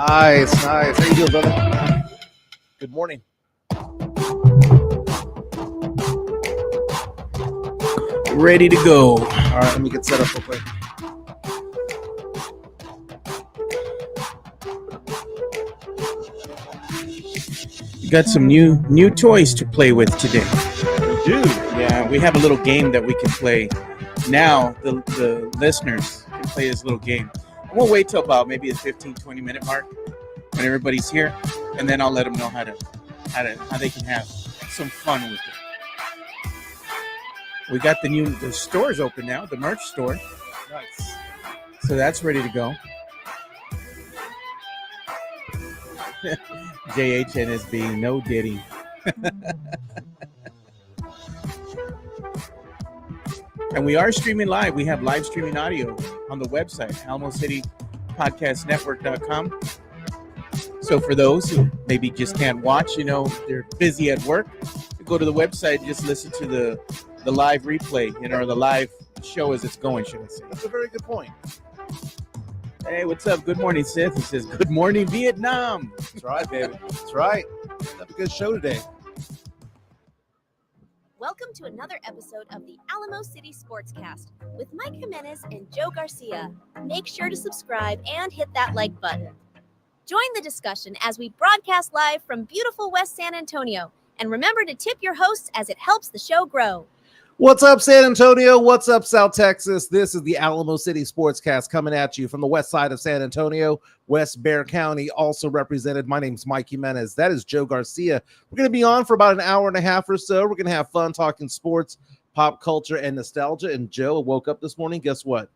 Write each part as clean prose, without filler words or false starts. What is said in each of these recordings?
Nice. How you doing, brother? Good morning. Ready to go. All right, let me get set up real quick. You got some new toys to play with today. We do. Yeah, we have a little game that we can play. Now the listeners can play this little game. We'll wait till about maybe the 15-20 minute mark when everybody's here, and then I'll let them know how they can have some fun with it. We got the store's open now, the merch store. Nice. So that's ready to go. JHNSB, no Diddy. And we are streaming live. We have live streaming audio on the website, Alamo City Network.com. So for those who maybe just can't watch, they're busy at work, go to the website, just listen to the live replay, or the live show as it's going, should I say. That's a very good point. Hey, what's up? Good morning, Seth. He says, good morning, Vietnam. That's right, baby. That's right. Have a good show today. Welcome to another episode of the Alamo City Sportscast with Mike Jimenez and Joe Garcia. Make sure to subscribe and hit that like button. Join the discussion as we broadcast live from beautiful West San Antonio. And remember to tip your hosts as it helps the show grow. What's up, San Antonio? What's up, South Texas? This is the Alamo City Sportscast coming at you from the west side of San Antonio, West Bexar County, also represented. My name's Mike Jimenez. That is Joe Garcia. We're going to be on for about an hour and a half or so. We're going to have fun talking sports, pop culture, and nostalgia. And Joe, I woke up this morning. Guess what?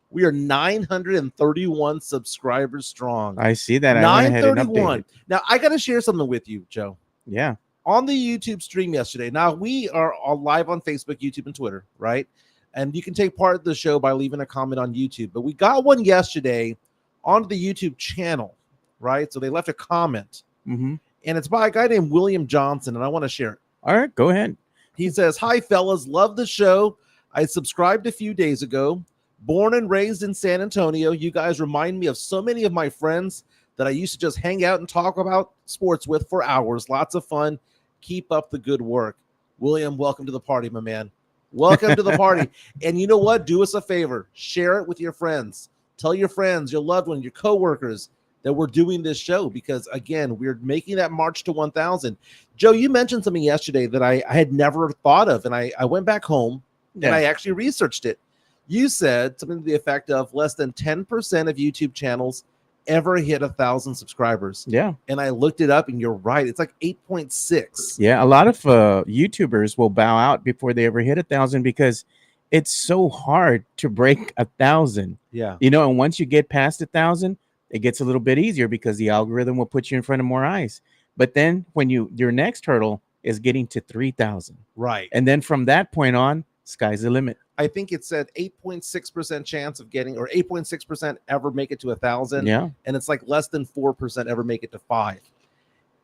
We are 931 subscribers strong. I see that. 931. Now, I got to share something with you, Joe. Yeah. On the YouTube stream yesterday. Now, we are all live on Facebook, YouTube, and Twitter, right? And you can take part of the show by leaving a comment on YouTube. But we got one yesterday on the YouTube channel, right? So they left a comment. Mm-hmm. And it's by a guy named William Johnson, and I want to share it. All right, go ahead. He says, hi, fellas. Love the show. I subscribed a few days ago. Born and raised in San Antonio. You guys remind me of so many of my friends that I used to just hang out and talk about sports with for hours. Lots of fun. Keep up the good work. William, welcome to the party, my man. Welcome to the party. And you know what? Do us a favor. Share it with your friends. Tell your friends, your loved ones, your coworkers that we're doing this show because, again, we're making that march to 1,000. Joe, you mentioned something yesterday that I had never thought of, and I went back home and I actually researched it. You said something to the effect of less than 10% of YouTube channels ever hit 1,000 subscribers. Yeah. And I looked it up and you're right. It's like 8.6. Yeah. A lot of YouTubers will bow out before they ever hit 1,000 because it's so hard to break 1,000. Yeah. And once you get past 1,000, it gets a little bit easier because the algorithm will put you in front of more eyes. But then when your next hurdle is getting to 3,000. Right. And then from that point on, sky's the limit. I think it said 8.6% chance of getting, or 8.6% ever make it to 1,000. Yeah. And it's like less than 4% ever make it to 5.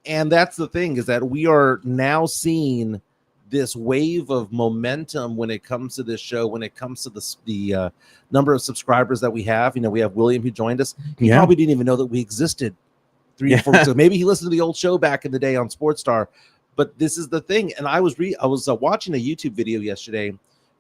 And that's the thing, is that we are now seeing this wave of momentum when it comes to this show, when it comes to the number of subscribers that we have. We have William who joined us. He probably didn't even know that we existed 3 or 4 weeks ago. Maybe he listened to the old show back in the day on SportsStar. But this is the thing. And I was watching a YouTube video yesterday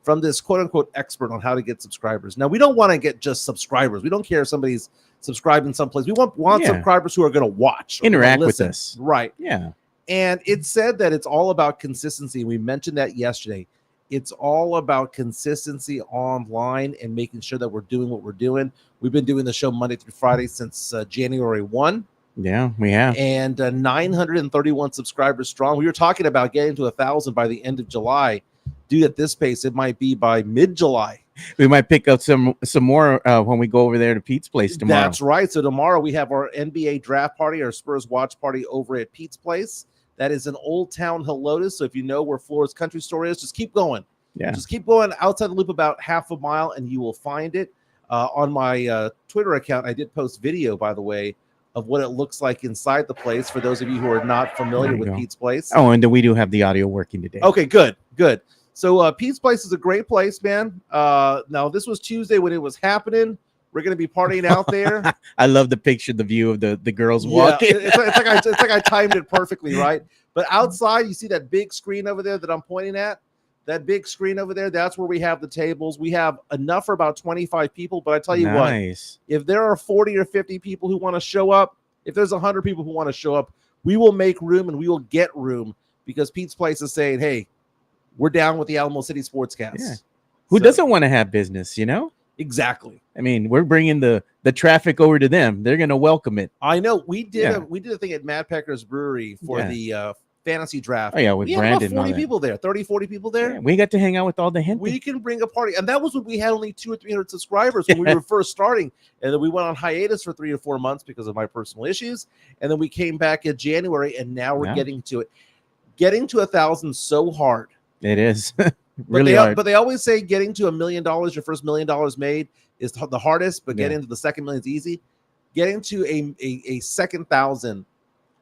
from this quote-unquote expert on how to get subscribers. Now, we don't want to get just subscribers. We don't care if somebody's subscribing someplace. We want subscribers who are going to watch. Interact with us. Right. Yeah. And it said that it's all about consistency. We mentioned that yesterday. It's all about consistency online and making sure that we're doing what we're doing. We've been doing the show Monday through Friday since January 1. Yeah, we have. And 931 subscribers strong. We were talking about getting to 1,000 by the end of July. Dude, at this pace, it might be by mid-July. We might pick up some more when we go over there to Pete's place tomorrow. That's right. So tomorrow we have our NBA draft party, our Spurs watch party over at Pete's place. That is in Old Town Helotes. So if you know where Florida's country store is, just keep going. Yeah. Just keep going outside the loop about half a mile and you will find it. On my Twitter account, I did post video, by the way, of what it looks like inside the place for those of you who are not familiar with Pete's place. Oh, and then we do have the audio working today. Okay, good. So Pete's place is a great place, man. Now, this was Tuesday when it was happening. We're going to be partying out there. I love the picture, the view of the girls Yeah, walking. it's like I timed it perfectly, right? But outside, you see that big screen over there that I'm pointing at? That big screen over there, that's where we have the tables. We have enough for about 25 people. But I tell you what, if there are 40 or 50 people who want to show up, if there's 100 people who want to show up, we will make room and we will get room because Pete's Place is saying, hey, we're down with the Alamo City Sportscast. Yeah. Who doesn't want to have business, you know? Exactly. I mean, we're bringing the traffic over to them. They're going to welcome it. I know. We did a thing at Matt Pecker's Brewery for the fantasy draft. Oh, yeah, with Brandon. About 40 people there, 30, 40 people there. Yeah, we got to hang out with all the gente. We can bring a party. And that was when we had only 200 or 300 subscribers when we were first starting. And then we went on hiatus for 3 or 4 months because of my personal issues. And then we came back in January, and now we're getting to it. Getting to 1,000 so hard. It is. Really hard. But they always say getting to $1 million, your first $1 million made, is the hardest, but getting to the second million is easy. Getting to a second 1,000,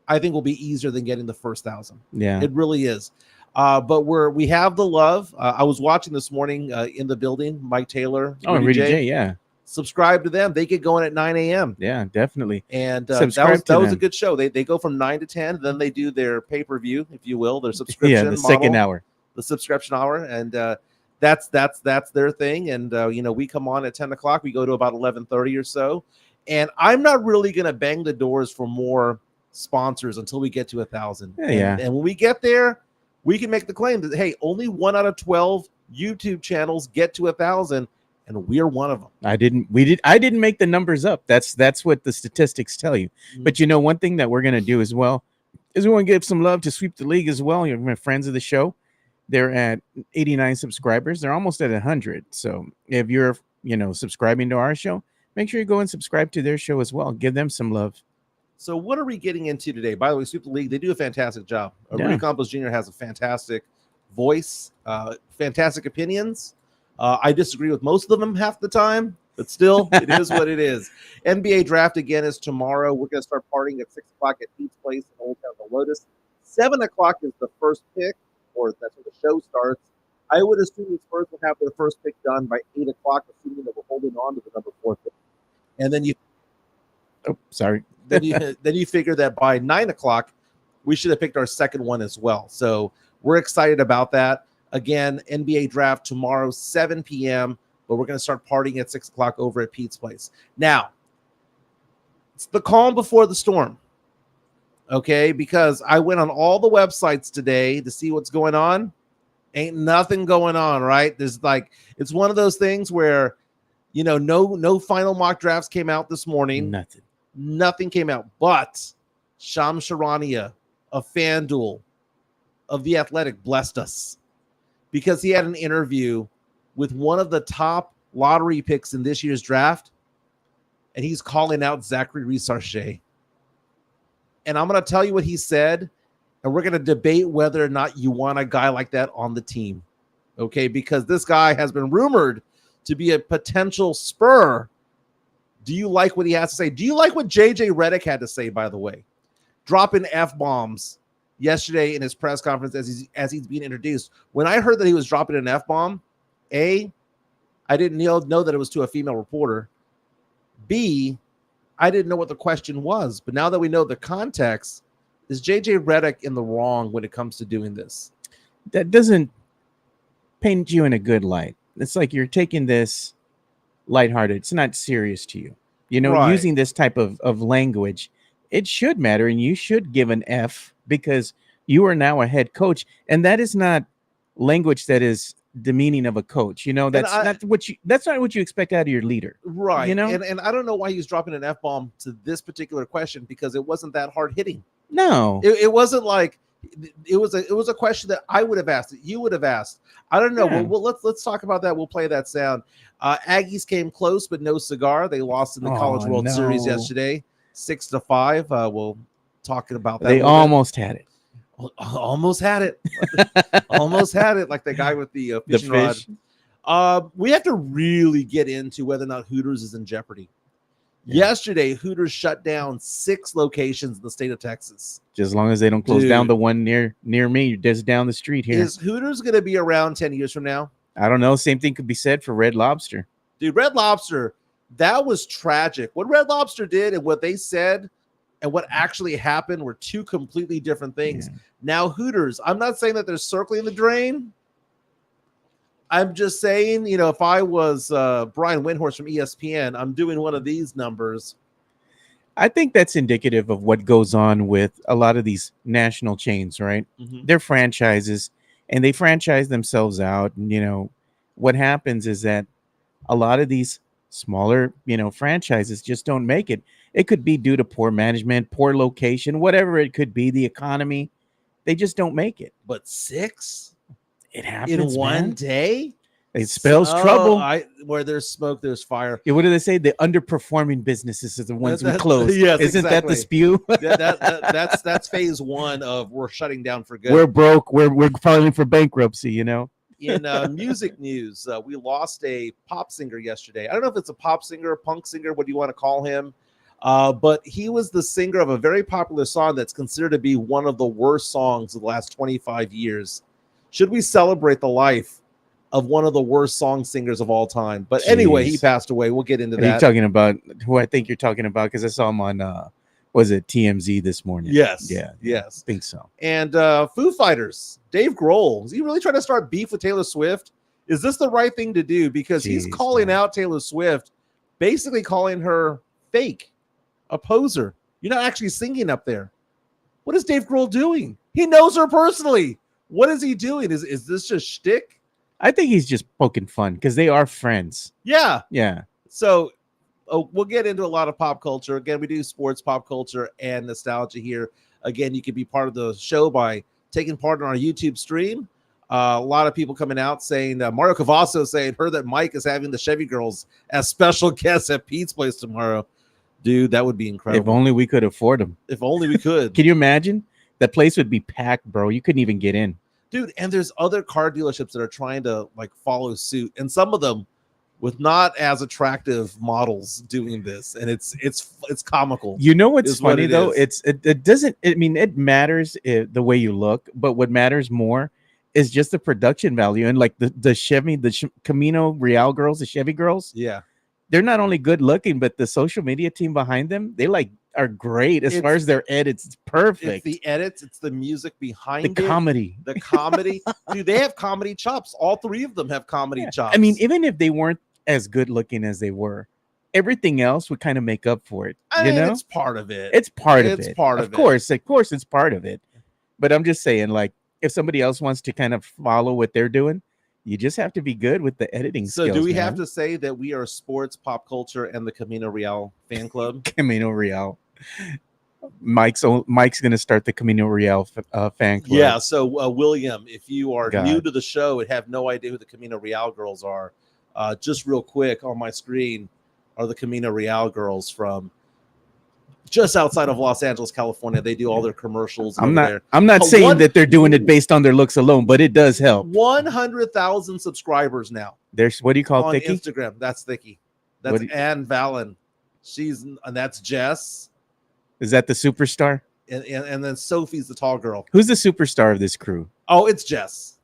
I think, will be easier than getting the first 1,000. Yeah, it really is. But we have the love. I was watching this morning in the building, Mike Taylor. Rudy J. Yeah. Subscribe to them. They get going at 9 a.m. Yeah, definitely. And that was a good show. They go from 9 to 10. Then they do their pay-per-view, if you will, their subscription. Yeah, the second hour. The subscription hour. And that's their thing. And, we come on at 10 o'clock. We go to about 11:30 or so. And I'm not really going to bang the doors for more sponsors until we get to 1,000. And when we get there, we can make the claim that, hey, only 1 out of 12 YouTube channels get to 1,000. And we're one of them. I didn't make the numbers up. That's what the statistics tell you. Mm-hmm. But one thing that we're going to do as well is we want to give some love to Sweep the League as well. My friends of the show, they're at 89 subscribers. They're almost at 100. So if you're, subscribing to our show, make sure you go and subscribe to their show as well. Give them some love. So what are we getting into today? By the way, Sweep the League, they do a fantastic job. Rudy Campos Jr. has a fantastic voice, fantastic opinions. I disagree with most of them half the time, but still, it is what it is. NBA draft again is tomorrow. We're going to start partying at 6 o'clock at Pete's Place in Old Town the Lotus. 7 o'clock is the first pick, or that's when the show starts. I would assume the Spurs will have their first pick done by 8 o'clock, assuming that we're holding on to the number 4 pick. And then then you figure that by 9 o'clock, we should have picked our second one as well. So we're excited about that. Again, NBA draft tomorrow, 7 p.m., but we're going to start partying at 6 o'clock over at Pete's Place. Now, it's the calm before the storm, okay? Because I went on all the websites today to see what's going on. Ain't nothing going on, right? There's it's one of those things where, no final mock drafts came out this morning. Nothing came out. But Shams Charania of FanDuel, of The Athletic, blessed us, because he had an interview with one of the top lottery picks in this year's draft, and he's calling out Zachary Rees-Sarchet. And I'm going to tell you what he said, and we're going to debate whether or not you want a guy like that on the team, okay? Because this guy has been rumored to be a potential Spur. Do you like what he has to say? Do you like what JJ Redick had to say, by the way? Dropping F-bombs yesterday in his press conference as he's being introduced. When I heard that he was dropping an F-bomb, A, I didn't know that it was to a female reporter. B, I didn't know what the question was. But now that we know the context, is JJ Redick in the wrong when it comes to doing this? That doesn't paint you in a good light. It's like you're taking this lighthearted. It's not serious to you. Using this type of language, it should matter, and you should give an F because you are now a head coach, and that is not language that is demeaning of a coach. That's not what you expect out of your leader, right? And I don't know why he's dropping an F-bomb to this particular question, because it wasn't that hard hitting. No, it wasn't like it was a question that I would have asked, that you would have asked. I don't know. Yeah. Well, let's talk about that. We'll play that sound. Aggies came close, but no cigar. They lost in the College World Series yesterday, 6-5. We'll talking about that. They almost had it. Almost had it. Almost had it, like the guy with the fishing rod. We have to really get into whether or not Hooters is in jeopardy. Yeah. Yesterday, Hooters shut down 6 locations in the state of Texas. Just as long as they don't close down the one near me, just down the street here. Is Hooters going to be around 10 years from now? I don't know. Same thing could be said for Red Lobster. Dude, Red Lobster, That was tragic. What Red Lobster did and what they said and what actually happened were two completely different things. Yeah. Now, Hooters, I'm not saying that they're circling the drain. I'm just saying, if I was Brian Windhorst from ESPN, I'm doing one of these numbers. I think that's indicative of what goes on with a lot of these national chains, right? Mm-hmm. They're franchises and they franchise themselves out. And, what happens is that a lot of these smaller, franchises just don't make it. It could be due to poor management, poor location, whatever it could be, the economy. They just don't make it. But 6 It happens in one man. day? It spells trouble. Where there's smoke, there's fire. Yeah, what do they say? The underperforming businesses are the ones we close. Yes, Isn't that the exactly. spew? That's phase 1 of we're shutting down for good. We're broke. We're filing for bankruptcy. In music news, we lost a pop singer yesterday. I don't know if it's a pop singer, punk singer, what do you want to call him? But he was the singer of a very popular song that's considered to be one of the worst songs of the last 25 years. Should we celebrate the life of one of the worst song singers of all time? But anyway, he passed away. We'll get into that. Are you talking about who I think you're talking about? Because I saw him on, was it TMZ this morning? Yes. Yeah. Yes. I think so. And Foo Fighters, Dave Grohl, is he really trying to start beef with Taylor Swift? Is this the right thing to do? Because he's calling out Taylor Swift, basically calling her fake, a poser. You're not actually singing up there. What is Dave Grohl doing? He knows her personally. What is he doing? Is this just shtick? I think he's just poking fun because they are friends. Yeah. Yeah. So we'll get into a lot of pop culture. Again, we do sports, pop culture, and nostalgia here. Again, you can be part of the show by taking part in our YouTube stream. A lot of people coming out saying, Mario Cavasso saying, heard that Mike is having the Chevy girls as special guests at Pete's place tomorrow. Dude, that would be incredible. If only we could afford them. If only we could. Can you imagine? That place would be packed, bro. You couldn't even get in. Dude, and there's other car dealerships that are trying to follow suit, and some of them with not as attractive models doing this, and it's comical. You know what's funny though? Is. It doesn't. I mean, it matters the way you look, but what matters more is just the production value. And like the Chevy, Camino Real girls, the Chevy girls. Yeah, they're not only good looking, but the social media team behind them, they are great as far as their edits. It's perfect. It's the edits, it's the music behind the comedy. The comedy. Dude, they have comedy chops. All three of them have comedy chops. I mean, even if they weren't as good looking as they were, everything else would kind of make up for it. It's part of it. It's part of it. It's part of it. Of course, it's part of it. But I'm just saying, like, if somebody else wants to kind of follow what they're doing, you just have to be good with the editing skills. So do we have to say that we are sports, pop culture, and the Camino Real fan club? Camino Real. Mike's going to start the Camino Real fan club. Yeah, so William, if you are new to the show and have no idea who the Camino Real girls are, just real quick on my screen are the Camino Real girls from just outside of Los Angeles, California. They do all their commercials. I'm not saying that they're doing it based on their looks alone, but it does help. 100,000 subscribers now. There's what do you call on Thicky? Instagram? That's Thicky. That's Ann Valen. And that's Jess. Is that the superstar? And then Sophie's the tall girl. Who's the superstar of this crew? Oh, it's Jess.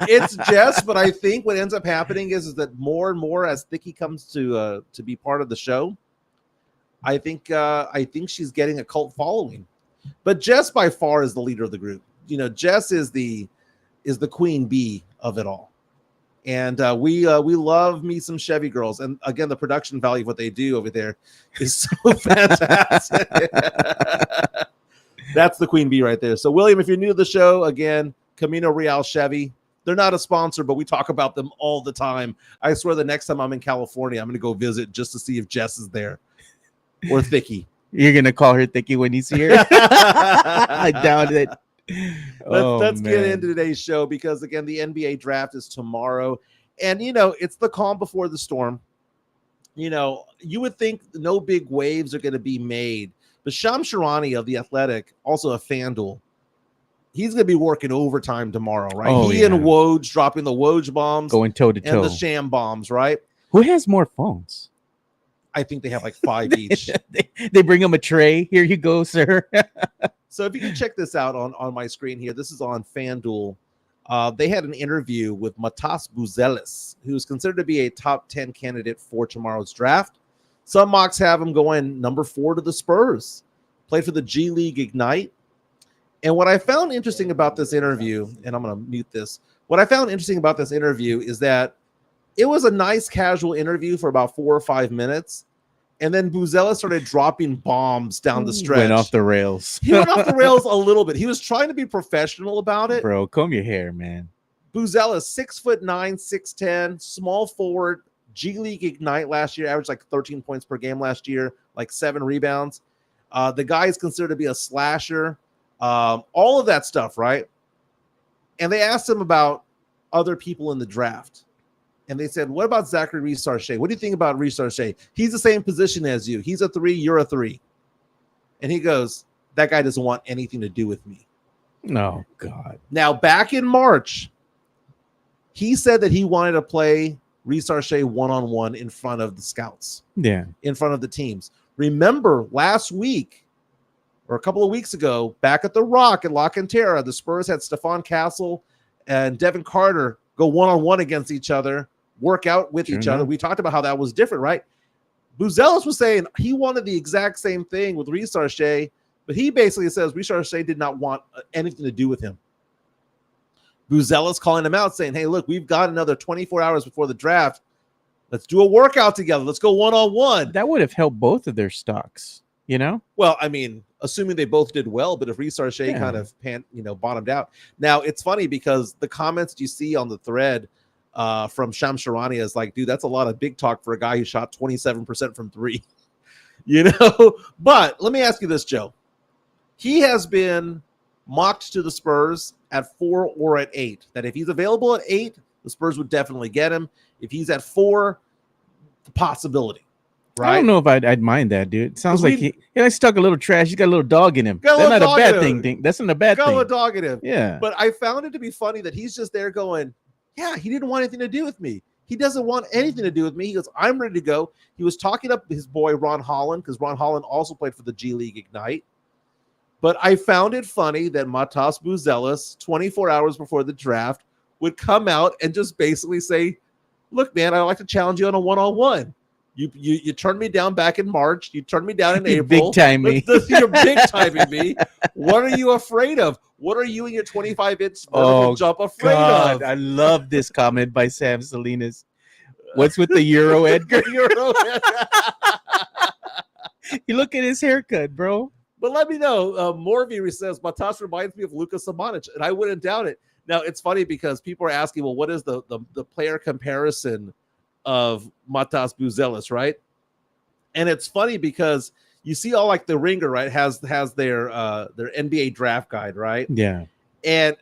It's Jess, but I think what ends up happening is that more and more as Thicky comes to be part of the show, I think she's getting a cult following. But Jess by far is the leader of the group. Jess is the queen bee of it all. And we love me some Chevy girls. And again, the production value of what they do over there is so fantastic. That's the queen bee right there. So, William, if you're new to the show, again, Camino Real Chevy. They're not a sponsor, but we talk about them all the time. I swear the next time I'm in California, I'm going to go visit just to see if Jess is there or Thicky. You're going to call her Thicky when you see her? I doubt it. Let's get into today's show because, again, the NBA draft is tomorrow. And, it's the calm before the storm. You would think no big waves are going to be made. But Shams Charania of The Athletic, also a FanDuel, he's going to be working overtime tomorrow, right? And Woj dropping the Woj bombs. Going toe-to-toe. And the Sham bombs, right? Who has more phones? I think they have like 5 each. They bring them a tray. Here you go, sir. So if you can check this out on my screen here, this is on FanDuel. They had an interview with Matas Buzelis, who's considered to be a top 10 candidate for tomorrow's draft. Some mocks have him going number 4 to the Spurs. Played for the G League Ignite. And what I found interesting about this interview, and I'm going to mute this. What I found interesting about this interview is that it was a nice casual interview for about 4 or 5 minutes. And then Buzelis started dropping bombs down the stretch. Went off the rails. He went off the rails a little bit. He was trying to be professional about it. Bro, comb your hair, man. Buzelis, 6'9", 6'10", small forward, G League Ignite last year, averaged like 13 points per game last year, like 7 rebounds. The guy is considered to be a slasher, all of that stuff, right? And they asked him about other people in the draft. And they said, what about Zachary Reese-Sarchet? What do you think about Reese-Sarchet? He's the same position as you. He's a 3, you're a 3. And he goes, that guy doesn't want anything to do with me. Oh, God. Now, back in March, he said that he wanted to play Reese-Sarchet one-on-one in front of the scouts. Yeah. In front of the teams. Remember, last week, or a couple of weeks ago, back at the Rock at La Cantera, the Spurs had Stephon Castle and Devin Carter go one-on-one against each other, work out with each other. We talked about how that was different, right? Buzelis was saying he wanted the exact same thing with Reese-Sarchet, but he basically says Reese-Sarchet did not want anything to do with him. Buzelis calling him out, saying, hey, look, we've got another 24 hours before the draft. Let's do a workout together. Let's go one-on-one. That would have helped both of their stocks, you know? Well, I mean, assuming they both did well, but if Reese-Sarchet kind of bottomed out. Now, it's funny because the comments you see on the thread from Shams Charania is like, dude, that's a lot of big talk for a guy who shot 27% from 3. You know? But let me ask you this, Joe. He has been mocked to the Spurs at 4 or at 8. That if he's available at 8, the Spurs would definitely get him. If he's at 4, the possibility. Right? I don't know if I'd mind that, dude. It sounds like he stuck a little trash. He's got a little dog in him. That's not a bad thing. That's not a bad thing. Got a dog in him. Yeah. But I found it to be funny that he's just there going, yeah, he didn't want anything to do with me. He doesn't want anything to do with me. He goes, I'm ready to go. He was talking up his boy Ron Holland because Ron Holland also played for the G League Ignite. But I found it funny that Matas Buzelis, 24 hours before the draft, would come out and just basically say, look, man, I'd like to challenge you on a one-on-one. You turned me down back in March. You turned me down in April. Big time me. You're big timing me. What are you afraid of? What are you and your 25-inch vertical jump afraid of? I love this comment by Sam Salinas. What's with the Euro, Edgar? Euro. You look at his haircut, bro. But let me know. Morvi says, Matas reminds me of Luka Samanic, and I wouldn't doubt it. Now, it's funny because people are asking, well, what is the player comparison of Matas Buzelis, right? And it's funny because you see all like the Ringer, right, has their NBA draft guide, right? Yeah. And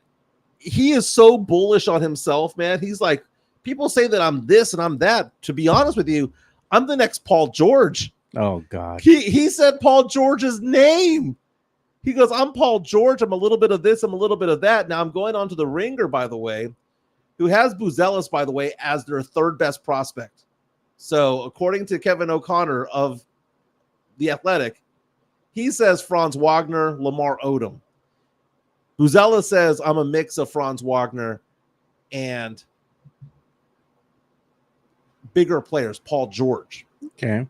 he is so bullish on himself, man. He's like, people say that I'm this and I'm that. To be honest with you, I'm the next Paul George. Oh, God. He said Paul George's name. He goes, I'm Paul George. I'm a little bit of this. I'm a little bit of that. Now I'm going on to the Ringer, by the way, who has Buzelis, by the way, as their 3rd best prospect. So according to Kevin O'Connor of The Athletic, he says Franz Wagner, Lamar Odom. Buzelis says I'm a mix of Franz Wagner and bigger players, Paul George. Okay.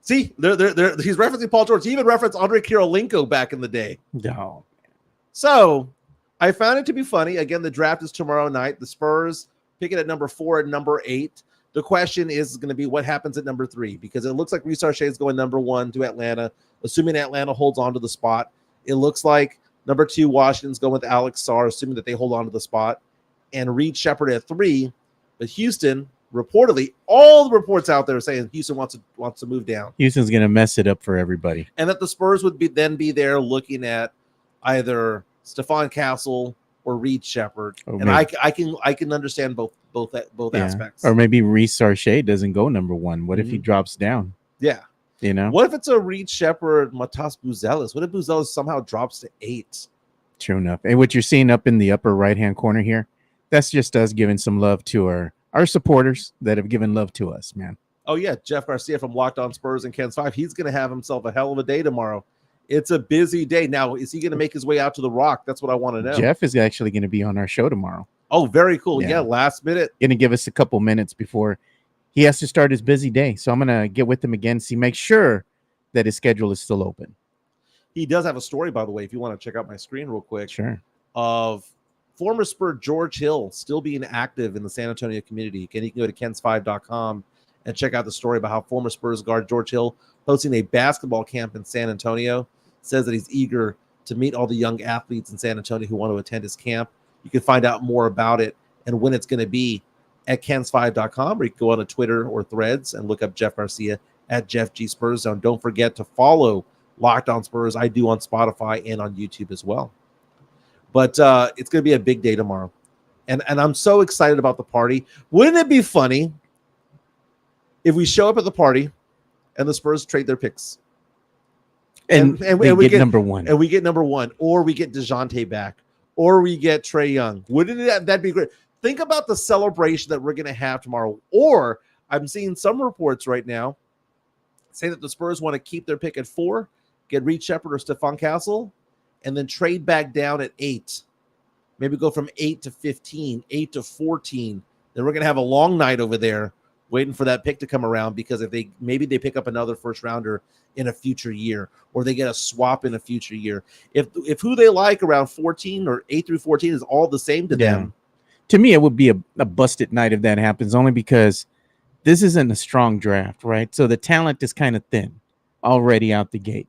See, he's referencing Paul George. He even referenced Andre Kirilenko back in the day. No. So I found it to be funny. Again, the draft is tomorrow night. The Spurs pick it at number 4 and number 8. The question is going to be what happens at number 3, because it looks like Reese-Sarchet is going number 1 to Atlanta, assuming Atlanta holds on to the spot. It looks like number 2, Washington's going with Alex Sarr, assuming that they hold on to the spot, and Reed Shepherd at 3. But Houston, reportedly, all the reports out there are saying Houston wants to move down. Houston's going to mess it up for everybody. And that the Spurs would be there looking at either Stephon Castle or Reed Shepherd. Oh, and I can understand both aspects. Or maybe Reese-Sarchet doesn't go number 1. What if he drops down? Yeah. You know? What if it's a Reed Shepherd, Matas Buzelis? What if Buzelis somehow drops to 8? True enough. And what you're seeing up in the upper right-hand corner here, that's just us giving some love to our supporters that have given love to us, man. Oh, yeah. Jeff Garcia from Locked On Spurs and Ken's 5. He's going to have himself a hell of a day tomorrow. It's a busy day. Now, is he going to make his way out to the Rock? That's what I want to know. Jeff is actually going to be on our show tomorrow. Oh, very cool. Yeah, last minute. Going to give us a couple minutes before he has to start his busy day. So I'm going to get with him again, make sure that his schedule is still open. He does have a story, by the way, if you want to check out my screen real quick. Sure. Of former Spur George Hill still being active in the San Antonio community. And you can go to kens5.com and check out the story about how former Spurs guard George Hill, hosting a basketball camp in San Antonio, says that he's eager to meet all the young athletes in San Antonio who want to attend his camp. You can find out more about it and when it's going to be at kens5.com, or you can go on to Twitter or Threads and look up Jeff Garcia at Jeff G Spurs Zone. Don't forget to follow Locked On Spurs. I do on Spotify and on YouTube as well. But it's going to be a big day tomorrow. And I'm so excited about the party. Wouldn't it be funny if we show up at the party and the Spurs trade their picks? And we get number one. And we get number one. Or we get DeJounte back. Or we get Trae Young. Wouldn't that be great? Think about the celebration that we're going to have tomorrow. Or I'm seeing some reports right now say that the Spurs want to keep their pick at 4, get Reed Shepherd or Stephon Castle, and then trade back down at 8. Maybe go from 8 to 15, 8 to 14. Then we're going to have a long night over there waiting for that pick to come around, because if they pick up another first rounder in a future year, or they get a swap in a future year. If who they like around 14 or 8 through 14 is all the same to them. To me, it would be a busted night if that happens, only because this isn't a strong draft, right? So the talent is kind of thin already out the gate.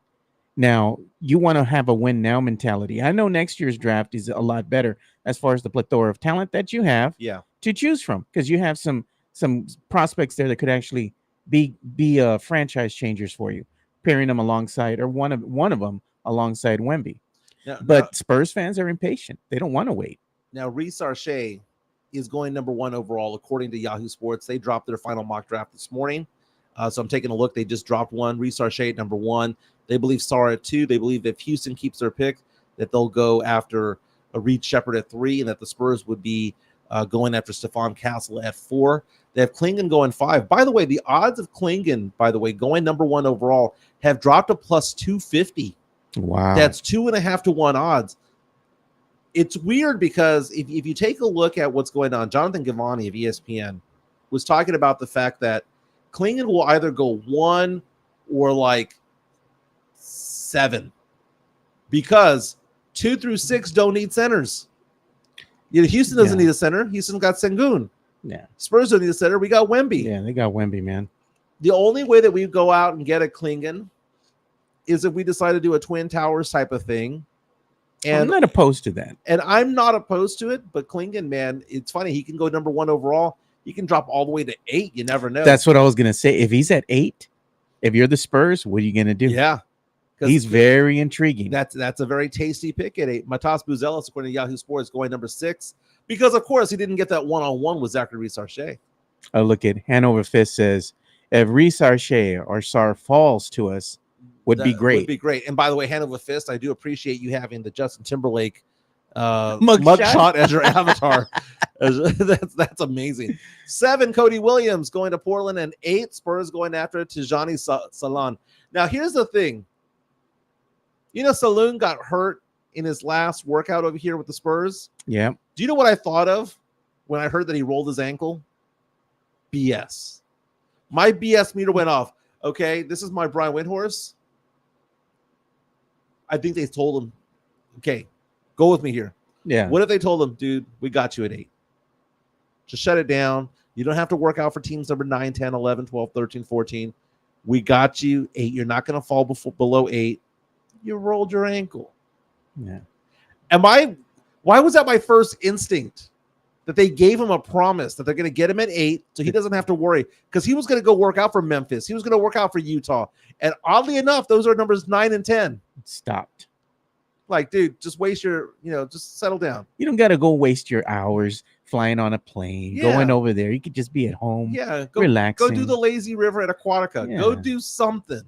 Now, you want to have a win now mentality. I know next year's draft is a lot better as far as the plethora of talent that you have to choose from, because you have some prospects there that could actually be franchise changers for you, pairing them alongside, or one of them alongside Wemby. But Spurs fans are impatient. They don't want to wait. Now, Reece Archie is going number 1 overall, according to Yahoo Sports. They dropped their final mock draft this morning. So I'm taking a look. They just dropped one. Reece Archie at number 1. They believe Sarr at 2. They believe if Houston keeps their pick, that they'll go after a Reed Shepherd at 3, and that the Spurs would be going after Stephon Castle at 4. They have Klingon going 5. By the way, the odds of Klingon, going number 1 overall, have dropped to plus 250. Wow. That's 2.5 to 1 odds. It's weird because if you take a look at what's going on, Jonathan Givony of ESPN was talking about the fact that Klingon will either go 1 or 7, because 2 through 6 don't need centers. Houston doesn't need a center. Houston got Sengun. Yeah. Spurs don't need a center. We got Wemby. Yeah, they got Wemby, man. The only way that we go out and get a Klingon is if we decide to do a Twin Towers type of thing. And I'm not opposed to that. And I'm not opposed to it, but Klingon, man, it's funny. He can go number 1 overall. He can drop all the way to 8. You never know. That's what I was going to say. If he's at 8, if you're the Spurs, what are you going to do? Yeah. He's very intriguing. That's a very tasty pick at 8. Matas Buzelis, according to Yahoo Sports, going number 6, because, of course, he didn't get that one-on-one with Zachary Reece Archie. Oh, look at Hanover Fist says, if Reece Archie or Sarr falls to us, would be great. Would be great. And by the way, Hanover Fist, I do appreciate you having the Justin Timberlake mugshot as your avatar. That's amazing. 7, Cody Williams going to Portland, and 8, Spurs going after Tijani Salon. Now, here's the thing. Saloon got hurt in his last workout over here with the Spurs. Yeah. Do you know what I thought of when I heard that he rolled his ankle? BS. My BS meter went off. Okay, this is my Brian Windhorse. I think they told him, okay, go with me here. Yeah. What if they told him, dude, we got you at 8. Just shut it down. You don't have to work out for teams number 9, 10, 11, 12, 13, 14. We got you 8. You're not going to fall below 8. You rolled your ankle. Yeah. Why was that my first instinct? That they gave him a promise that they're going to get him at 8, so he doesn't have to worry, because he was going to go work out for Memphis. He was going to work out for Utah. And oddly enough, those are numbers 9 and 10. It stopped. Dude, just waste your, just settle down. You don't got to go waste your hours flying on a plane, going over there. You could just be at home. Yeah. relaxing. Go do the lazy river at Aquatica. Yeah. Go do something.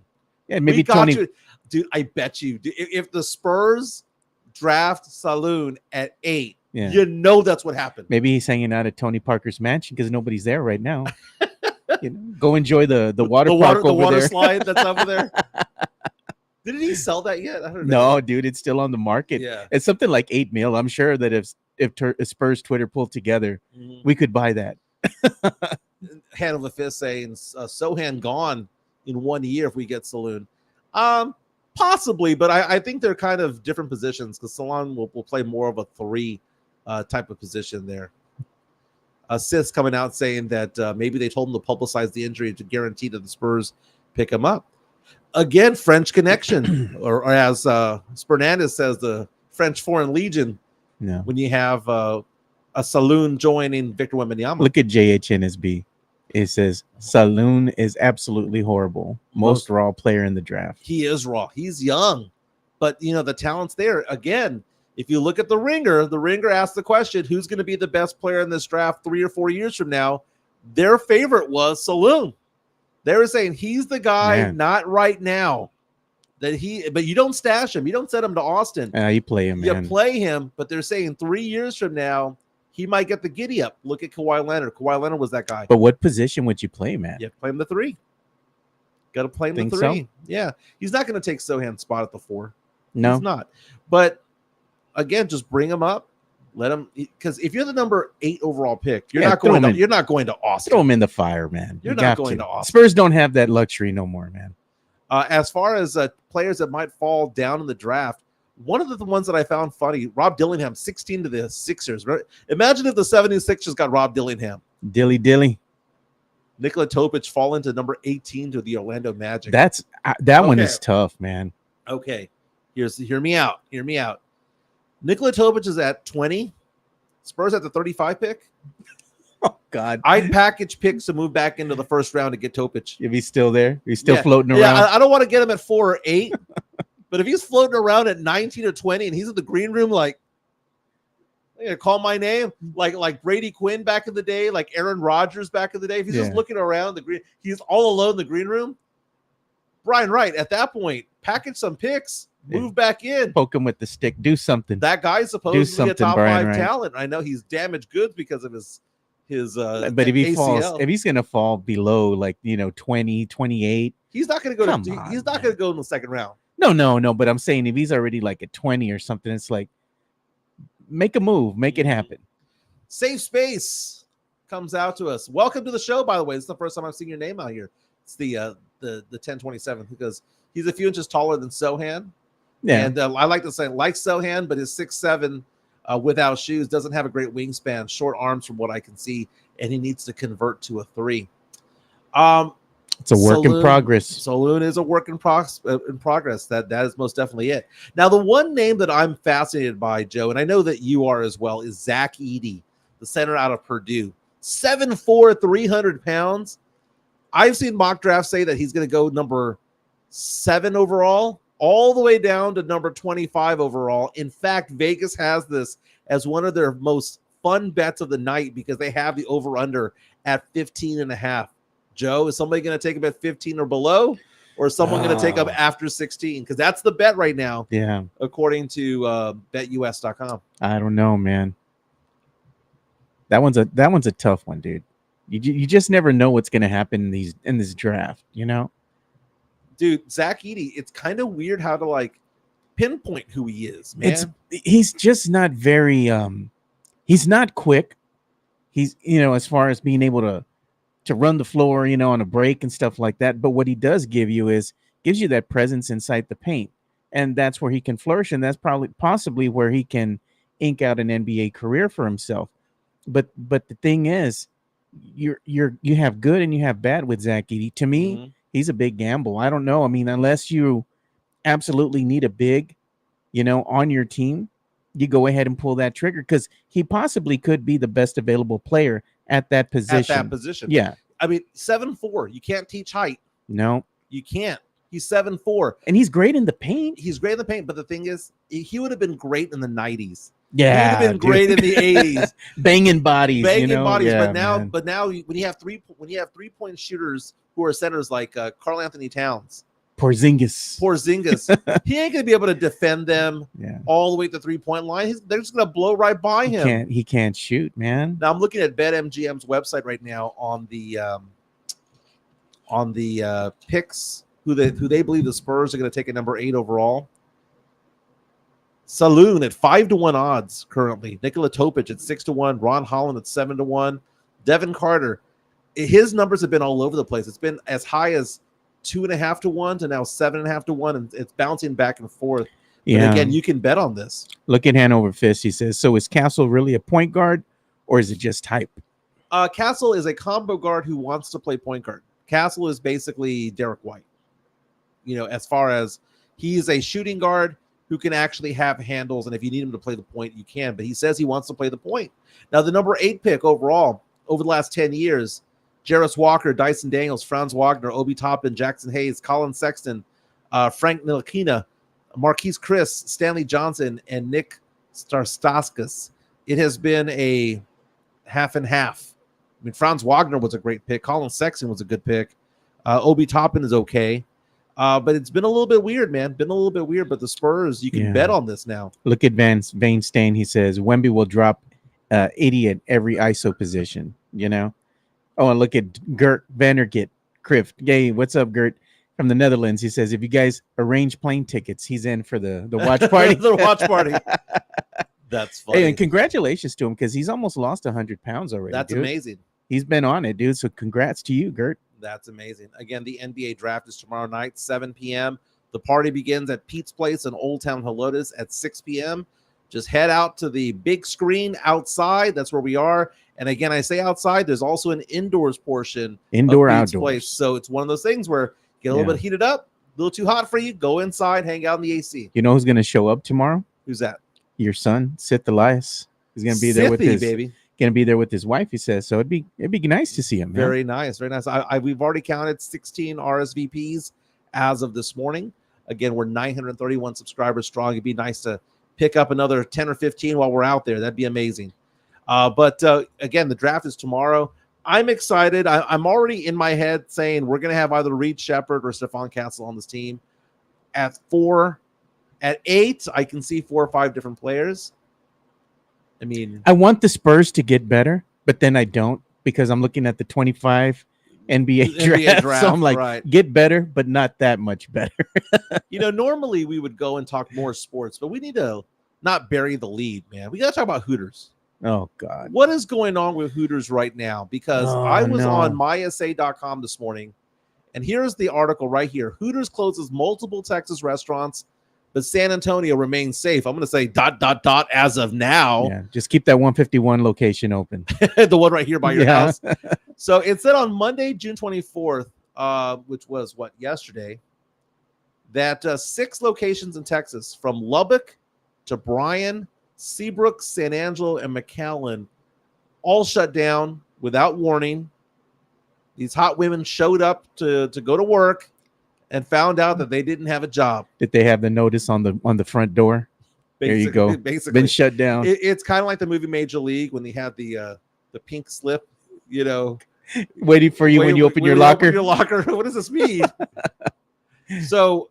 Yeah, maybe Tony. Dude, I bet you, if the Spurs draft Saloon at 8, that's what happened. Maybe he's hanging out at Tony Parker's mansion because nobody's there right now. Go enjoy the water park over water there. slide that's over there. Didn't he sell that yet? I don't know. No, dude, it's still on the market. Yeah. It's something like $8 million. I'm sure that if Spurs Twitter pulled together, we could buy that. hand of a fist saying Sohan gone in 1 year if we get Saloon. Possibly, but I think they're kind of different positions because Salon will play more of a 3 type of position there. Sith's coming out saying that maybe they told him to publicize the injury to guarantee that the Spurs pick him up. Again, French connection, or as Spernandez says, the French Foreign Legion. No. When you have a Saloon joining Victor Wembanyama. Look at JHNSB. It says Saloon is absolutely horrible. Most raw player in the draft. He is raw. He's young, but the talent's there. Again, if you look at the Ringer asked the question, who's going to be the best player in this draft 3 or 4 years from now? Their favorite was Saloon. They were saying he's the guy, not right now. But you don't stash him. You don't send him to Austin. You play him, man. You play him, but they're saying 3 years from now, he might get the giddy up. Look at Kawhi Leonard. Kawhi Leonard was that guy. But what position would you play him at? You have to play him the 3. Got to play him the 3. So? Yeah. He's not going to take Sohan's spot at the 4. No. He's not. But again, just bring him up. Let him, because if you're the number 8 overall pick, you're not going to Austin. Throw him in the fire, man. You're not going to Austin. Spurs don't have that luxury no more, man. As far as players that might fall down in the draft, one of the ones that I found funny, Rob Dillingham, 16 to the Sixers. Right? Imagine if the 76ers got Rob Dillingham. Dilly. Nikola Topic fall into number 18 to the Orlando Magic. That one is tough, man. Okay. Hear me out. Nikola Topic is at 20. Spurs at the 35 pick. Oh, God. I'd package picks to move back into the first round to get Topic. If he's still there, he's still floating around. Yeah, I don't want to get him at 4 or 8, but if he's floating around at 19 or 20 and he's in the green room, like, they're gonna call my name, like Brady Quinn back in the day, like Aaron Rodgers back in the day. If he's just looking around the green, he's all alone in the green room. Brian Wright, at that point, package some picks. Move back in. Poke him with the stick. Do something. That guy's supposed to be a top Brian 5 Wright. talent. I know he's damaged goods because of his but if he ACL. falls, if he's gonna fall below 20, 28, he's not gonna go he's not gonna go in the second round. No. But I'm saying if he's already like at 20 or something, it's like make a move, make it happen. Safe Space comes out to us. Welcome to the show, by the way. It's the first time I've seen your name out here. It's the 1027 because he's a few inches taller than Sohan. Yeah, and I like to say like Sohan, but his 6'7" without shoes doesn't have a great wingspan, short arms from what I can see, and he needs to convert to a 3. It's a work in progress. Saloon is a work in progress. That is most definitely it. Now, the one name that I'm fascinated by, Joe, and I know that you are as well, is Zach Edey, the center out of Purdue. 7'4", 300 pounds. I've seen mock drafts say that he's going to go number 7 overall, all the way down to number 25 overall. In fact, Vegas has this as one of their most fun bets of the night because they have the over-under at 15.5. Joe, is somebody going to take him at 15 or below, or is someone going to take him after 16? Because that's the bet right now. Yeah, according to betus.com. I don't know, man. That one's a tough one, dude. You just never know what's going to happen in this draft, Dude, Zach Edey, it's kind of weird how to pinpoint who he is, man. He's just not very he's not quick. He's as far as being able to run the floor, on a break and stuff like that. But what he does gives you that presence inside the paint, and that's where he can flourish, and that's possibly where he can ink out an NBA career for himself. But the thing is, you have good and you have bad with Zach Edey. To me, he's a big gamble. I don't know. I mean, unless you absolutely need a big, on your team, you go ahead and pull that trigger because he possibly could be the best available player at that position. Yeah. I mean, 7'4". You can't teach height. No. You can't. He's 7'4". And he's great in the paint. But the thing is, he would have been great in the 90s. Yeah. He would have been great in the 80s. Banging bodies. Yeah, but now when you have 3-point shooters who are centers like Karl Anthony Towns, Porzingis. He ain't gonna be able to defend them all the way to the 3-point line. They're just gonna blow right by him. He can't shoot, man. Now I'm looking at BetMGM's website right now on the picks who they believe the Spurs are gonna take at number 8 overall. Saloon at 5-1 odds currently. Nikola Topic at 6-1. Ron Holland at 7-1. Devin Carter. his numbers have been all over the place. It's been as high as 2.5 to 1 to now 7.5 to 1, and it's bouncing back and forth. But again, you can bet on this. Look at Hanover Fist. He says, so is Castle really a point guard or is it just hype? Castle is a combo guard who wants to play point guard. Castle is basically Derek White. As far as he's a shooting guard who can actually have handles, and if you need him to play the point, you can. But he says he wants to play the point. Now, the number 8 pick overall over the last 10 years, Jarris Walker, Dyson Daniels, Franz Wagner, Obi Toppin, Jackson Hayes, Colin Sexton, Frank Ntilikina, Marquise Chris, Stanley Johnson, and Nick Starstaskas. It has been a half and half. I mean, Franz Wagner was a great pick. Colin Sexton was a good pick. Obi Toppin is okay. But it's been a little bit weird, man. Been a little bit weird, but the Spurs, you can bet on this now. Look at Van Stain. He says, Wemby will drop 80 at every ISO position, Oh, and look at Gert Vandergit Krift. Hey, what's up, Gert? From the Netherlands. He says, if you guys arrange plane tickets, he's in for the watch party. The watch party. That's funny. Hey, and congratulations to him because he's almost lost 100 pounds already. That's amazing. He's been on it, dude. So congrats to you, Gert. That's amazing. Again, the NBA draft is tomorrow night, 7 p.m. The party begins at Pete's Place in Old Town Helotes at 6 p.m. Just head out to the big screen outside. That's where we are. And again, I say outside. There's also an indoors portion. Indoor, of Pete's outdoors. Place. So it's one of those things where get a little bit heated up, a little too hot for you. Go inside, hang out in the AC. You know who's going to show up tomorrow? Who's that? Your son, Sith Elias. He's going to be there with his baby. Going to be there with his wife. He says so. It'd be nice to see him. Man. Very nice, very nice. We've already counted 16 RSVPs as of this morning. Again, we're 931 subscribers strong. It'd be nice to pick up another 10 or 15 while we're out there. That'd be amazing. But again, the draft is tomorrow. I'm excited. I'm already in my head saying we're going to have either Reed Shepherd or Stephon Castle on this team. At 4, at 8, I can see 4 or 5 different players. I mean, I want the Spurs to get better, but then I don't because I'm looking at the 25 NBA draft. So I'm like, get better, but not that much better. Normally we would go and talk more sports, but we need to not bury the lead, man. We got to talk about Hooters. Oh, God. What is going on with Hooters right now? Because I was on mysa.com this morning, and here's the article right here. Hooters closes multiple Texas restaurants, but San Antonio remains safe. I'm going to say ... as of now. Yeah, just keep that 151 location open. The one right here by your house. So it said on Monday, June 24th, which was yesterday, that 6 locations in Texas, from Lubbock to Bryan, Seabrook, San Angelo, and McAllen, all shut down without warning. These hot women showed up to go to work and found out that they didn't have a job. Did they have the notice on the front door? There you go. Basically, been shut down. It's kind of like the movie Major League when they had the pink slip, waiting for you when you open your locker. What does this mean? So,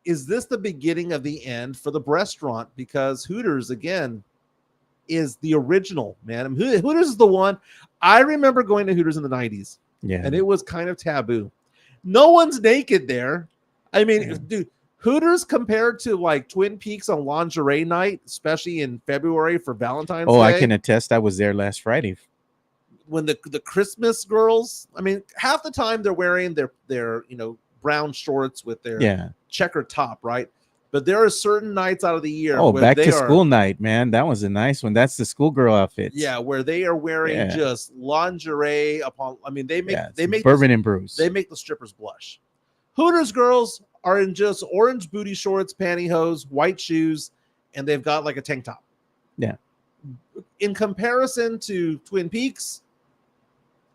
is this the beginning of the end for the restaurant? Because Hooters, again, is the original, man. Hooters is the one. I remember going to Hooters in the 90s. Yeah. And it was kind of taboo. No one's naked there. I mean, dude, Hooters compared to like Twin Peaks on lingerie night, especially in February for Valentine's Day. Oh, I can attest. I was there last Friday. When the Christmas girls, I mean, half the time they're wearing their brown shorts with their checkered top, right? But there are certain nights out of the year. Oh, back to school night, man. That was a nice one. That's the schoolgirl outfits. Yeah, where they are wearing just lingerie upon. I mean, they make bourbon and brews. They make the strippers blush. Hooters girls are in just orange booty shorts, pantyhose, white shoes, and they've got like a tank top. Yeah. In comparison to Twin Peaks,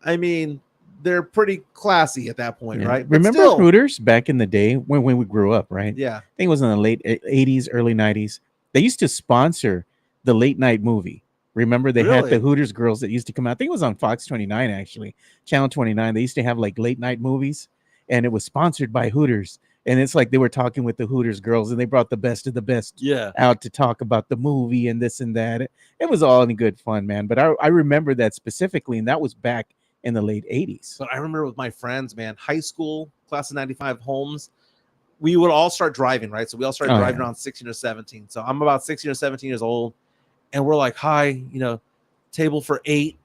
I mean, they're pretty classy at that point, right? But remember Hooters back in the day when we grew up, right? Yeah. I think it was in the late 80s, early 90s. They used to sponsor the late night movie. Remember they had the Hooters girls that used to come out. I think it was on Fox 29, actually. Channel 29. They used to have like late night movies, and it was sponsored by Hooters. And it's like they were talking with the Hooters girls, and they brought the best of the best out to talk about the movie and this and that. It was all in good fun, man. But I remember that specifically, and that was back in the late 80s. But I remember with my friends, man, high school, class of 95 homes, we would all start driving, right? So we all started driving around 16 or 17. So I'm about 16 or 17 years old, and we're like, hi, table for 8.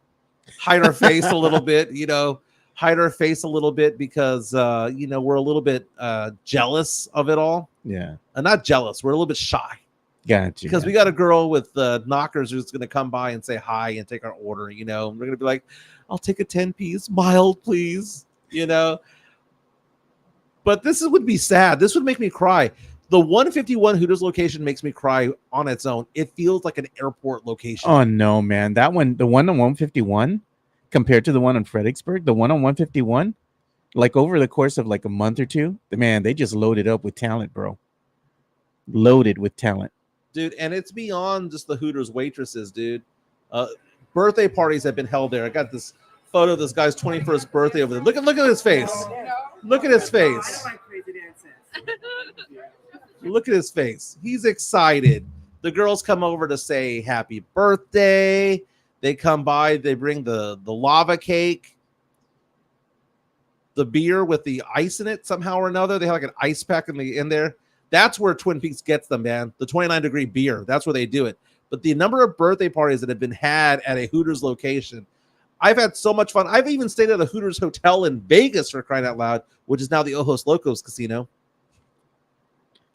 hide our face a little bit, hide our face a little bit because, we're a little bit jealous of it all. Yeah. Not jealous. We're a little bit shy. Gotcha. Because we got a girl with knockers who's going to come by and say hi and take our order, and we're going to be like, I'll take a 10-piece mild, please, But would be sad. This would make me cry. The 151 Hooters location makes me cry on its own. It feels like an airport location. Oh, no, man. That one, the one on 151, compared to the one on Fredericksburg, the one on 151, like over the course of like a month or two, man, they just loaded up with talent, bro. Loaded with talent. Dude, and it's beyond just the Hooters waitresses, dude. Birthday parties have been held there. I got this photo of this guy's 21st birthday over there. Look at his face. Look at his face. Look at his face. He's excited. The girls come over to say happy birthday. They come by. They bring the lava cake, the beer with the ice in it somehow or another. They have like an ice pack in there. That's where Twin Peaks gets them, man. The 29-degree beer. That's where they do it. But the number of birthday parties that have been had at a Hooters location, I've had so much fun. I've even stayed at a Hooters hotel in Vegas, for crying out loud, which is now the Ojos Locos Casino.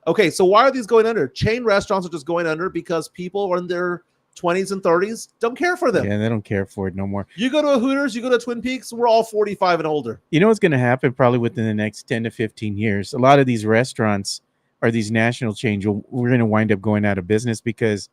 Okay, so why are these going under? Chain restaurants are just going under because people are in their 20s and 30s don't care for them. Yeah, they don't care for it no more. You go to a Hooters, you go to Twin Peaks, we're all 45 and older. You know what's going to happen probably within the next 10 to 15 years? A lot of these restaurants or these national chains, we're going to wind up going out of business because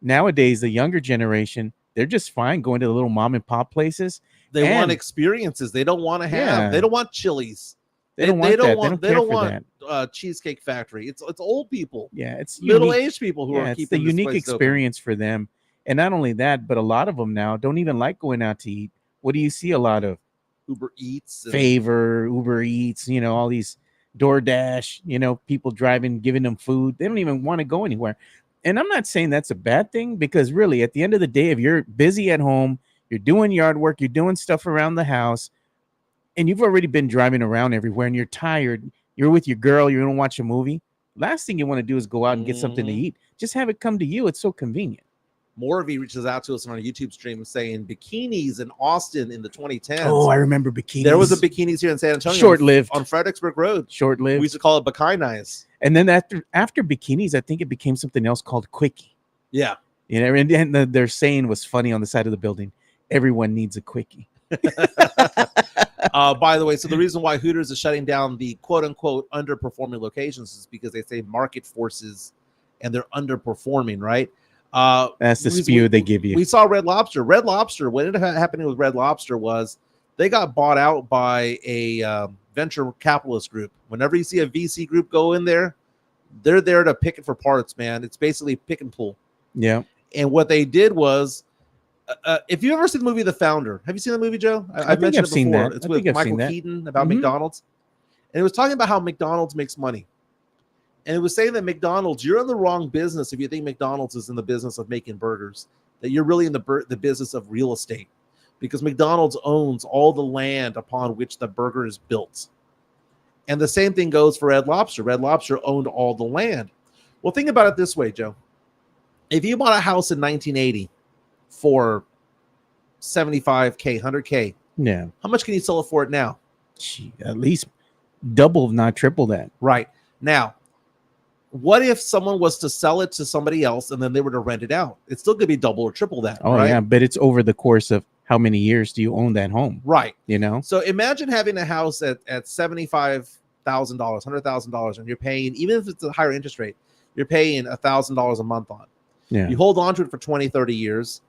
nowadays the younger generation, they're just fine going to the little mom and pop places. They want experiences. They don't want to have. They don't want Chili's. They don't want Cheesecake Factory. It's old people. Yeah, it's middle-aged people who are keeping it's the unique experience for them. And not only that, but a lot of them now don't even like going out to eat. What do you see a lot of? Uber Eats, Uber Eats, all these DoorDash, people driving, giving them food. They don't even want to go anywhere. And I'm not saying that's a bad thing because really at the end of the day, if you're busy at home, you're doing yard work, you're doing stuff around the house, and you've already been driving around everywhere and you're tired, you're with your girl, you're going to watch a movie. Last thing you want to do is go out and get something to eat. Just have it come to you. It's so convenient. Morvey reaches out to us on our YouTube stream saying bikinis in Austin in the 2010s. Oh, I remember bikinis. There was a bikinis here in San Antonio. Short-lived. On Fredericksburg Road. Short-lived. We used to call it bikinis. And then after bikinis, I think it became something else called quickie. Yeah. And their saying was funny on the side of the building. Everyone needs a quickie. By the way, so the reason why Hooters is shutting down the quote-unquote underperforming locations is because they say market forces and they're underperforming, right? That's the spew they give you. We saw Red Lobster. Red Lobster, what ended up happening with Red Lobster was they got bought out by a venture capitalist group. Whenever you see a VC group go in there, they're there to pick it for parts, man. It's basically pick and pull. Yeah. And what they did was, if you ever seen the movie The Founder, have you seen the movie, Joe? I've mentioned it before. It's with Michael Keaton about McDonald's. And it was talking about how McDonald's makes money. And it was saying that McDonald's, you're in the wrong business if you think McDonald's is in the business of making burgers, that you're really in the business of real estate, because McDonald's owns all the land upon which the burger is built. And the same thing goes for Red Lobster. Red Lobster owned all the land. Well, think about it this way, Joe. If you bought a house in 1980 for $75K, $100K, yeah, how much can you sell it for it now? Gee, at least double, if not triple that. Right. Now, what if someone was to sell it to somebody else and then they were to rent it out? It's still going to be double or triple that. Oh, right? Yeah, but it's over the course of how many years do you own that home? Right. So imagine having a house at $75,000, $100,000, and you're paying, even if it's a higher interest rate, you're paying $1,000 a month on. Yeah. You hold on to it for 20, 30 years.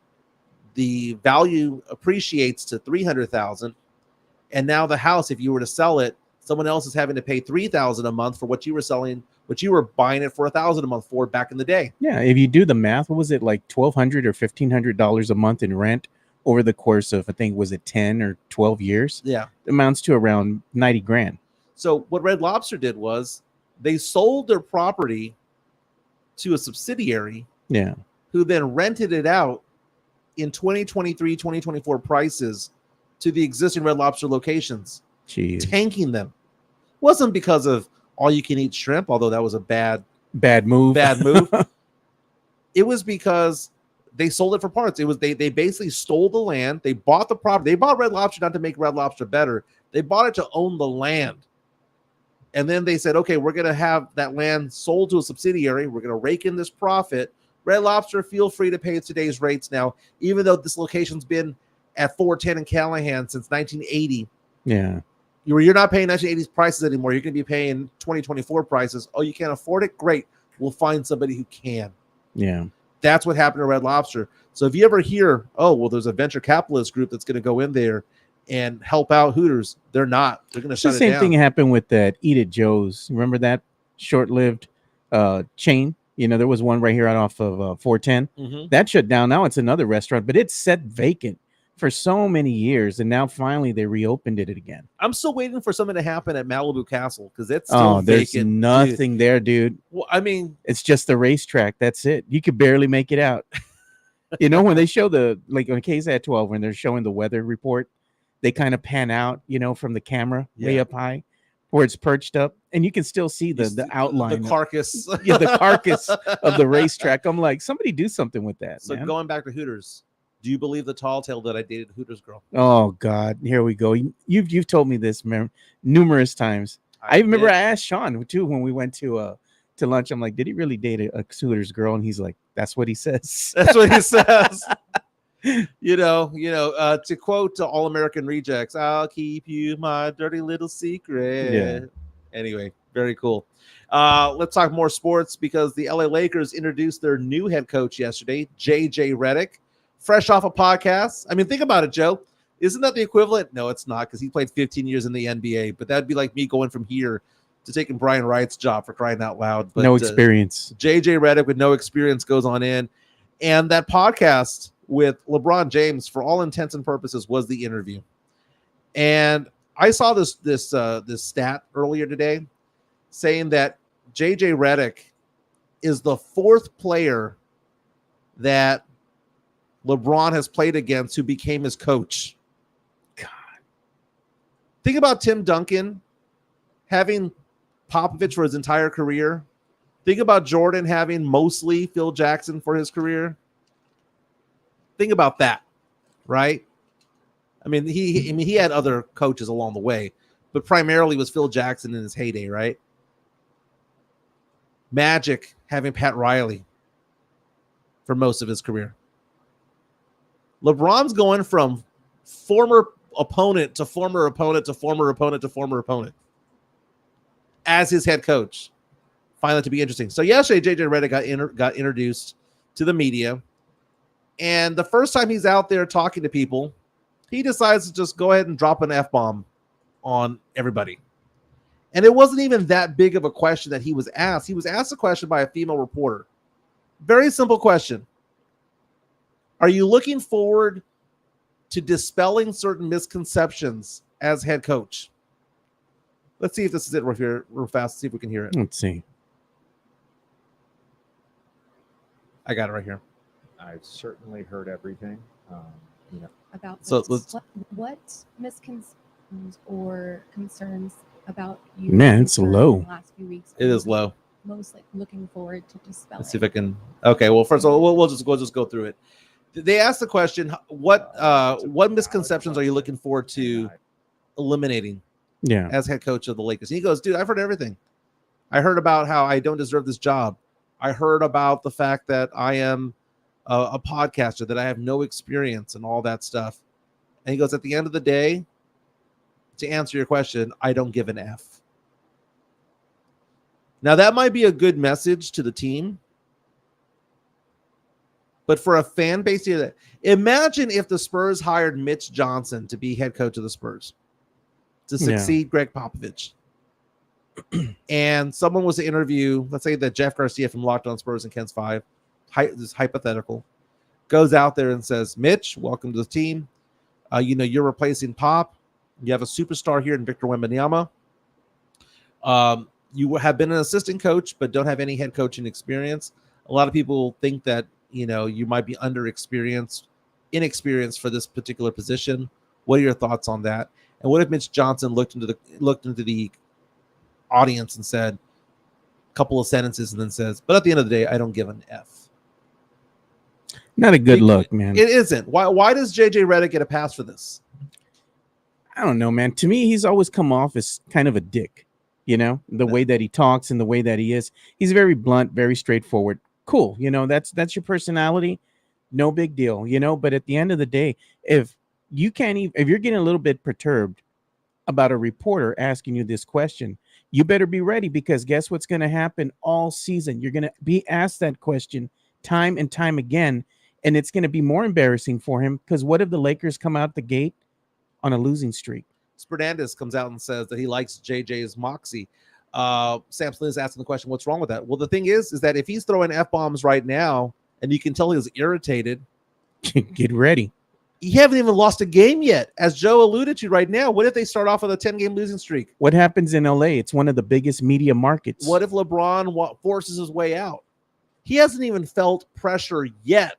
The value appreciates to $300,000. And now the house, if you were to sell it, someone else is having to pay $3,000 a month for what you were selling, what you were buying it for $1,000 a month for back in the day. Yeah, if you do the math, what was it, like $1,200 or $1,500 a month in rent over the course of, I think, was it 10 or 12 years? Yeah, it amounts to around $90,000. So what Red Lobster did was they sold their property to a subsidiary. Yeah, who then rented it out in 2023, 2024 prices to the existing Red Lobster locations. Jeez. Tanking them. Wasn't because of all you can eat shrimp, although that was a bad move. It was because they sold it for parts. It was they basically stole the land. They bought the property. They bought Red Lobster not to make Red Lobster better. They bought it to own the land. And then they said, okay, we're going to have that land sold to a subsidiary. We're going to rake in this profit. Red Lobster, feel free to pay today's rates now, even though this location's been at 410 in Callahan since 1980. Yeah. You're not paying 1980s prices anymore. You're going to be paying 2024 prices. Oh, you can't afford it? Great. We'll find somebody who can. Yeah. That's what happened to Red Lobster. So if you ever hear, oh, well, there's a venture capitalist group that's going to go in there and help out Hooters, they're not. They're going to shut it down. The same thing happened with that Eat at Joe's. Remember that short-lived chain? You know, there was one right here out off of 410. Mm-hmm. That shut down. Now it's another restaurant, but it's set vacant for so many years, and now finally they reopened it again. I'm still waiting for something to happen at Malibu Castle because it's still there's vacant. Nothing there, dude. Well, I mean, it's just the racetrack. That's it. You could barely make it out. You know, when they show like on KSAT 12, when they're showing the weather report, they kind of pan out, you know, from the camera way up high where it's perched up, and you can still see the outline, the carcass. The carcass of the racetrack. I'm like, somebody do something with that. So man. Going back to Hooters, do you believe the tall tale that I dated a Hooters girl? Oh God, here we go. You've told me this numerous times. I remember I asked Sean too when we went to lunch. I'm like, did he really date a Hooters girl? And he's like, that's what he says. That's what he says. To quote All American Rejects, I'll keep you my dirty little secret. Yeah. Anyway, very cool. Let's talk more sports because the LA Lakers introduced their new head coach yesterday, JJ Redick, fresh off a podcast. I mean, think about it, Joe. Isn't that the equivalent? No, it's not, because he played 15 years in the NBA, but that'd be like me going from here to taking Brian Wright's job, for crying out loud. But no experience. JJ Redick with no experience goes on in. And that podcast with LeBron James, for all intents and purposes, was the interview. And I saw this stat earlier today saying that JJ Redick is the fourth player that LeBron has played against who became his coach. God. Think about Tim Duncan having Popovich for his entire career. Think about Jordan having mostly Phil Jackson for his career. Think about that, right? I mean, he had other coaches along the way, but primarily was Phil Jackson in his heyday, right? Magic having Pat Riley for most of his career. LeBron's going from former opponent to former opponent to former opponent to former opponent as his head coach. Find that to be interesting. So yesterday, JJ Redick got introduced to the media, and the first time he's out there talking to people, he decides to just go ahead and drop an F-bomb on everybody. And it wasn't even that big of a question that he was asked. He was asked a question by a female reporter. Very simple question. Are you looking forward to dispelling certain misconceptions as head coach? Let's see if this is it real fast. See if we can hear it. Let's see. I got it right here. I've certainly heard everything. About So what misconceptions or concerns about you? Man, it's low. In the last few weeks. It is low. Most looking forward to dispelling. Let's see if I can. Okay, well, first of all, we'll just go through it. They asked the question: what misconceptions are you looking forward to eliminating? Yeah, as head coach of the Lakers. And he goes, dude, I've heard everything. I heard about how I don't deserve this job. I heard about the fact that I am a podcaster, that I have no experience and all that stuff. And he goes, at the end of the day, to answer your question, I don't give an F. Now, that might be a good message to the team. But for a fan base, imagine if the Spurs hired Mitch Johnson to be head coach of the Spurs to succeed Greg Popovich. And someone was to interview, let's say that Jeff Garcia from Locked On Spurs and Ken's 5, this hypothetical, goes out there and says, Mitch, welcome to the team. You're replacing Pop. You have a superstar here in Victor Wembanyama. You have been an assistant coach, but don't have any head coaching experience. A lot of people think that, you might be inexperienced for this particular position. What are your thoughts on that? And what if Mitch Johnson looked into the audience and said a couple of sentences and then says, but at the end of the day, I don't give an F. Not a good look, man. It isn't. Why does JJ Redick get a pass for this? I don't know, man. To me, he's always come off as kind of a dick, the way that he talks and the way that he is. He's very blunt, very straightforward. Cool. That's your personality. No big deal, but at the end of the day, if you're getting a little bit perturbed about a reporter asking you this question, you better be ready, because guess what's going to happen all season? You're going to be asked that question time and time again, and it's going to be more embarrassing for him, because what if the Lakers come out the gate on a losing streak? Fernandez comes out and says that he likes JJ's moxie. Samson is asking the question, what's wrong with that? Well, the thing is that if he's throwing F-bombs right now, and you can tell he's irritated, get ready. You haven't even lost a game yet. As Joe alluded to right now, what if they start off with a 10-game losing streak? What happens in LA? It's one of the biggest media markets. What if LeBron forces his way out? He hasn't even felt pressure yet.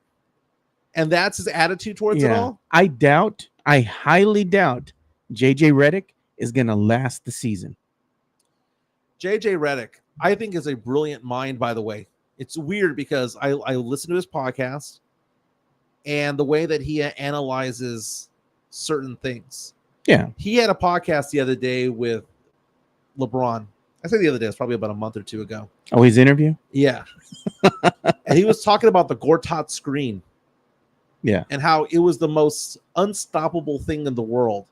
And that's his attitude towards it all? I highly doubt JJ Redick is going to last the season. JJ Redick, I think, is a brilliant mind, by the way. It's weird because I listen to his podcast and the way that he analyzes certain things. Yeah. He had a podcast the other day with LeBron. I say the other day, it's probably about a month or two ago. Oh, his interview? Yeah. And he was talking about the Gortat screen. Yeah. And how it was the most unstoppable thing in the world.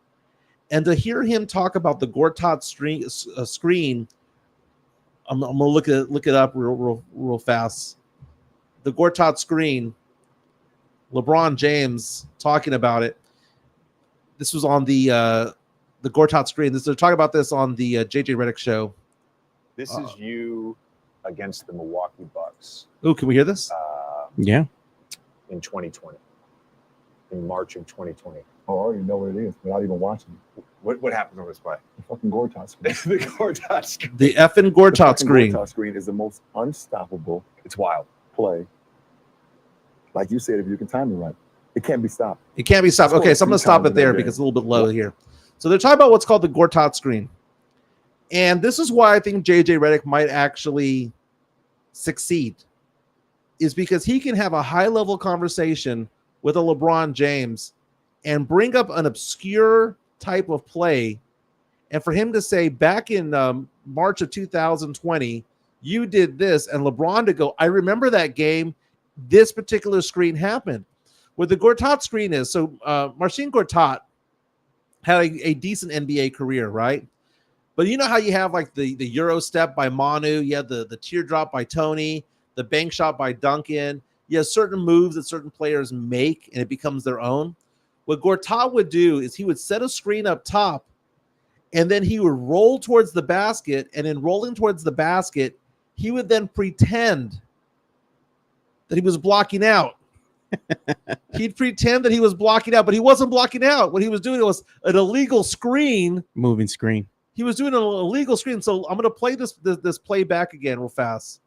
And to hear him talk about the Gortat screen, I'm gonna look it up real fast. The Gortat screen, LeBron James talking about it. This was on the Gortat screen. They're talking about this on the JJ Redick show. This is you against the Milwaukee Bucks. Oh, can we hear this? Yeah. In 2020. In March of 2020. Oh, I already know what it is without even watching it. What happens on this play? The fucking Gortat screen. The Gortat screen. The effing Gortat screen. The Gortat screen is the most unstoppable. It's wild play. Like you said, if you can time it right, it can't be stopped. It can't be stopped. Okay, so I'm going to stop it there because it's a little bit low here. So they're talking about what's called the Gortat screen. And this is why I think JJ Redick might actually succeed, is because he can have a high-level conversation with a LeBron James and bring up an obscure type of play, and for him to say, back in March of 2020, you did this, and LeBron to go, I remember that game, this particular screen happened. What the Gortat screen is, so Marcin Gortat had a decent NBA career, right? But you know how you have like the Euro step by Manu, you have the teardrop by Tony, the bank shot by Duncan, you have certain moves that certain players make, and it becomes their own. What Gortat would do is he would set a screen up top, and then he would roll towards the basket, and in rolling towards the basket, he would then pretend that he was blocking out. He'd pretend that he was blocking out, but he wasn't blocking out. What he was doing was an illegal screen. Moving screen. He was doing an illegal screen. So I'm going to play this play back again real fast.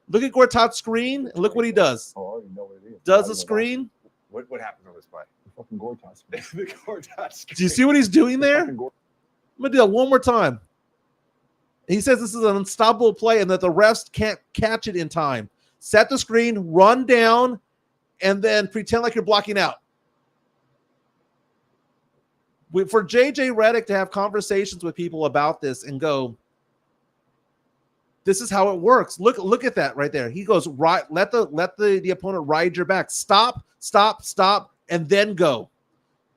Look at Gortat's screen and look what he does. Oh, I already know what it is. Does the screen. What happens on this play? The fucking Gortat screen. The Gortat screen. Do you see what he's doing there? Fucking I'm going to do that one more time. He says this is an unstoppable play and that the refs can't catch it in time. Set the screen, run down, and then pretend like you're blocking out. For JJ Redick to have conversations with people about this and go, this is how it works. Look at that right there. He goes, right, let the opponent ride your back. Stop, and then go.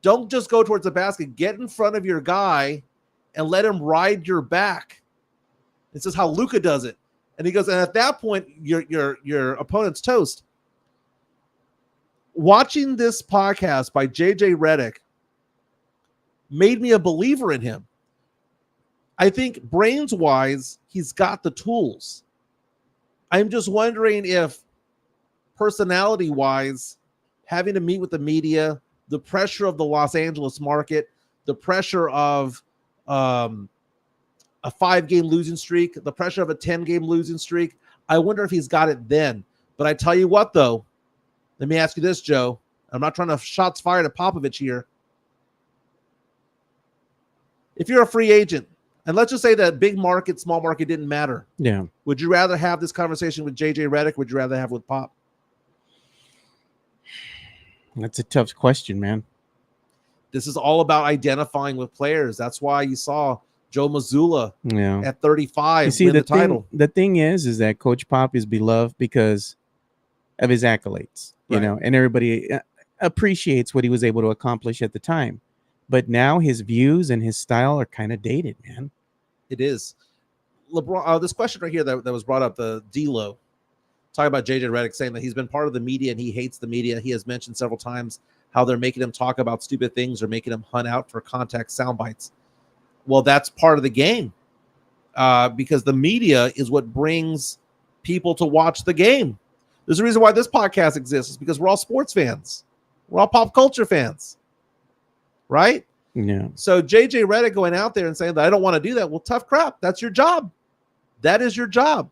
Don't just go towards the basket. Get in front of your guy and let him ride your back. This is how Luka does it. And he goes, and at that point, your opponent's toast. Watching this podcast by JJ Redick made me a believer in him. I think brains-wise, he's got the tools. I'm just wondering if personality-wise, having to meet with the media, the pressure of the Los Angeles market, the pressure of a 5-game losing streak, the pressure of a 10-game losing streak, I wonder if he's got it then. But I tell you what, though, let me ask you this, Joe. I'm not trying to shots fired at Popovich here. If you're a free agent, and let's just say that big market, small market didn't matter. Yeah. Would you rather have this conversation with JJ Redick? Would you rather have with Pop? That's a tough question, man. This is all about identifying with players. That's why you saw Joe Mazzulla Yeah. at 35 You see, win the the title. thing is that Coach Pop is beloved because of his accolades, Right. and everybody appreciates what he was able to accomplish at the time. But now his views and his style are kind of dated, man. It is. LeBron, this question right here that was brought up, the D-Lo, talking about JJ Redick saying that he's been part of the media and he hates the media. He has mentioned several times how they're making him talk about stupid things or making him hunt out for contact sound bites. Well, that's part of the game because the media is what brings people to watch the game. There's a reason why this podcast exists, is because we're all sports fans. We're all pop culture fans, right? Yeah. So JJ Redick going out there and saying that I don't want to do that. Well, tough crap. That's your job. That is your job.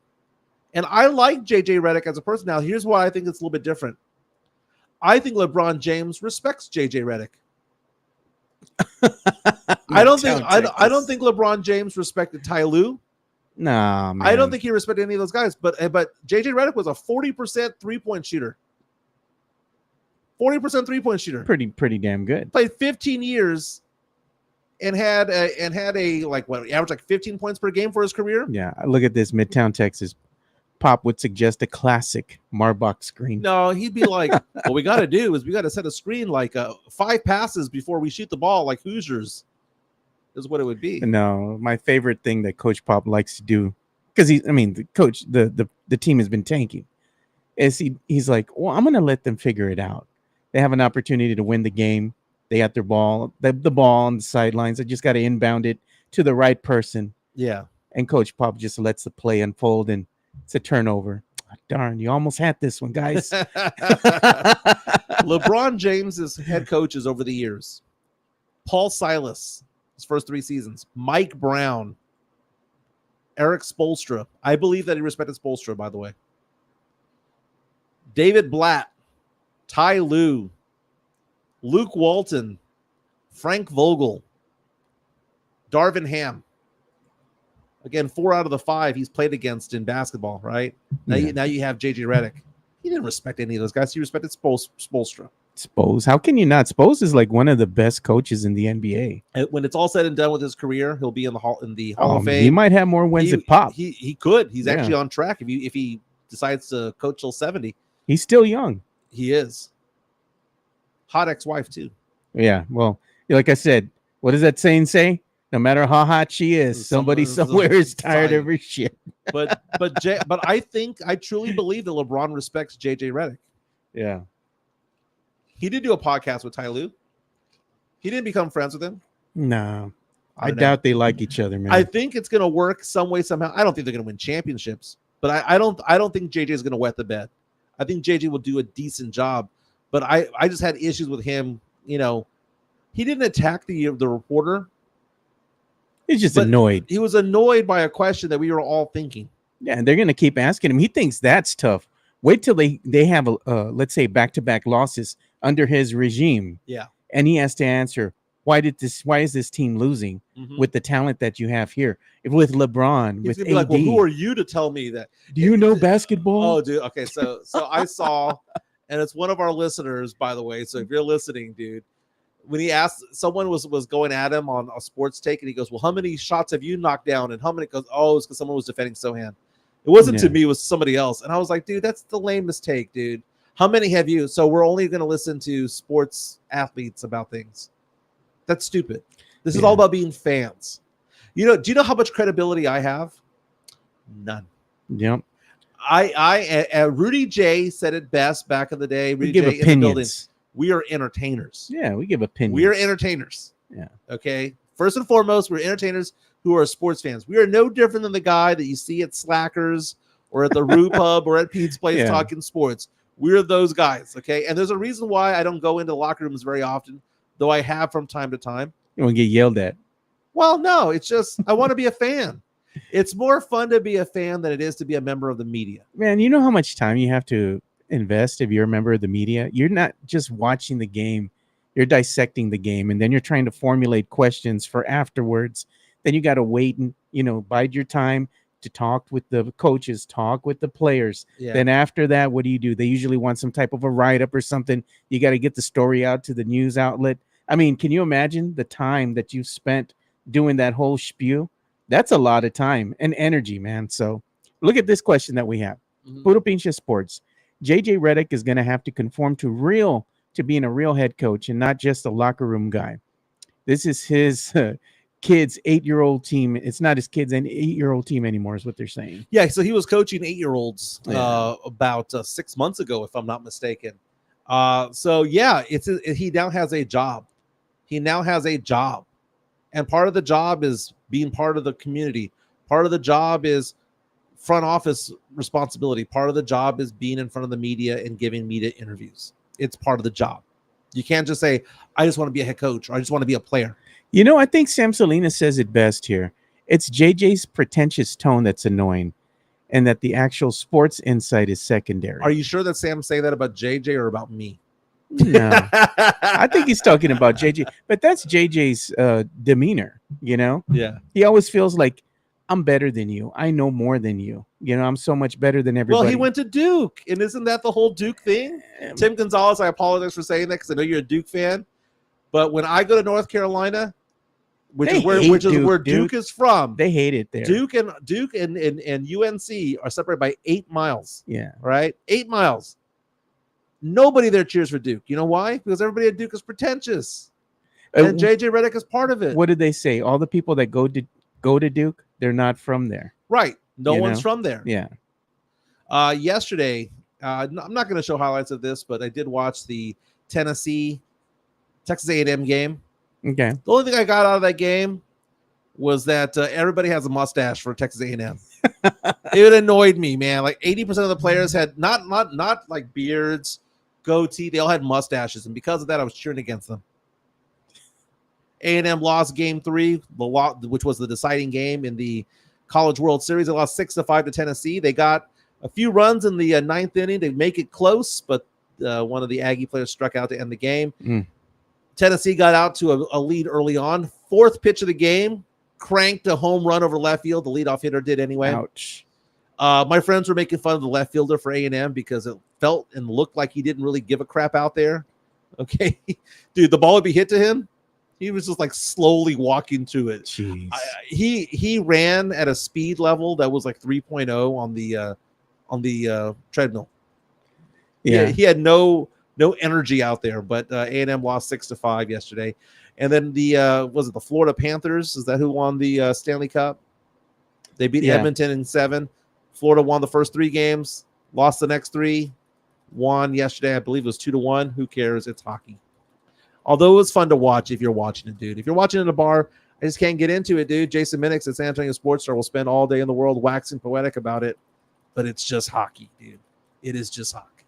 And I like JJ Redick as a person. Now, here's why I think it's a little bit different. I think LeBron James respects JJ Redick. I don't think LeBron James respected Ty Lue. Nah, man. I don't think he respected any of those guys. But JJ Redick was a 40% 3-point shooter. 40% 3-point shooter. Pretty damn good. Played 15 years and had a average like 15 points per game for his career. Yeah, look at this. Midtown Texas. Pop would suggest a classic Marbach screen. No, he'd be like, what we got to do is we got to set a screen like 5 passes before we shoot the ball, like Hoosiers, is what it would be. No, my favorite thing that Coach Pop likes to do, because the team has been tanking, is he's like, well, I'm going to let them figure it out. They have an opportunity to win the game. They got their ball, the ball on the sidelines. They just got to inbound it to the right person. Yeah. And Coach Pop just lets the play unfold, and it's a turnover. Darn, you almost had this one, guys. LeBron James's head coaches over the years: Paul Silas, his first 3 seasons; Mike Brown; Eric Spoelstra. I believe that he respected Spoelstra, by the way. David Blatt, Ty Lue, Luke Walton, Frank Vogel, Darvin Ham. Again, 4 out of the 5 he's played against in basketball, right? Now you have JJ Redick. He didn't respect any of those guys. He respected Spoelstra. Spose. How can you not? Spose is like one of the best coaches in the NBA. And when it's all said and done with his career, he'll be in the Hall of Fame. He might have more wins at Pop. He could. He's actually on track if he decides to coach till 70. He's still young. He is. Hot ex-wife too. Yeah. Well, like I said, what does that saying say? No matter how hot she is, somebody somewhere is tired of her shit. But I truly believe that LeBron respects JJ Redick. Yeah. He did do a podcast with Ty Lue. He didn't become friends with him. No. I doubt they like each other, man. I think it's gonna work some way, somehow. I don't think they're gonna win championships, but I don't think JJ is gonna wet the bed. I think JJ will do a decent job. But I just had issues with him. He didn't attack the reporter. He's just annoyed. He was annoyed by a question that we were all thinking. Yeah, and they're going to keep asking him. He thinks that's tough. Wait till they have, let's say, back-to-back losses under his regime. Yeah. And he has to answer, why is this team losing with the talent that you have here? With LeBron, He's with gonna AD. be like, well, who are you to tell me that? Do you know basketball? Oh, dude. Okay, so I saw, and it's one of our listeners, by the way. So if you're listening, dude, when he asked, someone was going at him on a sports take, and he goes, well, how many shots have you knocked down? And how many? Goes, oh, it's because someone was defending Sohan. It wasn't to me, it was somebody else. And I was like, dude, that's the lamest take, dude. How many have you? So we're only going to listen to sports athletes about things. That's stupid. This is all about being fans. Do you know how much credibility I have? None. Yep. Rudy J said it best back in the day. Rudy give J opinions. in the building. We are entertainers. Yeah, we give opinions. We are entertainers. Yeah. Okay. First and foremost, we're entertainers who are sports fans. We are no different than the guy that you see at Slackers or at the Rue Pub or at Pete's Place talking sports. We're those guys. Okay. And there's a reason why I don't go into locker rooms very often, though I have from time to time. You want to get yelled at? Well, no, it's just I want to be a fan. It's more fun to be a fan than it is to be a member of the media. Man, you know how much time you have to invest if you're a member of the media? You're not just watching the game, you're dissecting the game, and then you're trying to formulate questions for afterwards. Then you got to wait and bide your time to talk with the coaches, talk with the players. Yeah. Then after that, what do? They usually want some type of a write-up or something. You got to get the story out to the news outlet. I mean, can you imagine the time that you've spent doing that whole spew? That's a lot of time and energy, man. So look at this question that we have. Puro Pinche Sports. JJ Redick is going to have to conform to being a real head coach and not just a locker room guy. This is his kids' 8-year-old team. It's not his kids' 8-year-old team anymore, is what they're saying. Yeah, so he was coaching 8-year-olds Yeah. about 6 months ago, if I'm not mistaken. So yeah, he now has a job. He now has a job, and part of the job is being part of the community. Part of the job is front office responsibility. Part of the job is being in front of the media and giving media interviews. It's part of the job. You can't just say, I just want to be a head coach, or I just want to be a player. You know, I think Sam Salinas says it best here. It's JJ's pretentious tone that's annoying, and that the actual sports insight is secondary. Are you sure that Sam say that about JJ or about me? No. I think he's talking about JJ, but that's JJ's demeanor, you know? Yeah. He always feels like, I'm better than you. I know more than you. You know, I'm so much better than everybody. Well, he went to Duke, and isn't that the whole Duke thing? Tim Gonzalez, I apologize for saying that because I know you're a Duke fan, but when I go to North Carolina, which is where Duke is from, they hate it there. Duke and UNC are separated by 8 miles. Yeah. Right? 8 miles. Nobody there cheers for Duke. You know why? Because everybody at Duke is pretentious. And JJ Redick is part of it. What did they say? All the people that go to Duke, they're not from there. Right. No one's from there. Yeah. Yesterday, I'm not going to show highlights of this, but I did watch the Texas A&M game. Okay. The only thing I got out of that game was that everybody has a mustache for Texas A&M. It annoyed me, man. Like 80% of the players had not like beards, goatee. They all had mustaches, and because of that, I was cheering against them. A&M lost game 3, which was the deciding game in the College World Series. They lost 6-5 to Tennessee. They got a few runs in the 9th inning to make it close, but one of the Aggie players struck out to end the game. Tennessee got out to a lead early on. 4th pitch of the game, cranked a home run over left field. The leadoff hitter did anyway. Ouch. My friends were making fun of the left fielder for A&M because it felt and looked like he didn't really give a crap out there. Okay. Dude, the ball would be hit to him. He was just like slowly walking to it. Jeez. He ran at a speed level that was like 3.0 on the treadmill. Yeah. He had no energy out there, but A&M lost 6-5 yesterday. And then was it the Florida Panthers? Is that who won the Stanley Cup? They beat Edmonton in 7. Florida won the first 3 games, lost the next 3, won yesterday. I believe it was 2-1. Who cares? It's hockey. Although it was fun to watch if you're watching it, dude. If you're watching in a bar, I just can't get into it, dude. Jason Minix at San Antonio Sportscast will spend all day in the world waxing poetic about it, but it's just hockey, dude. It is just hockey.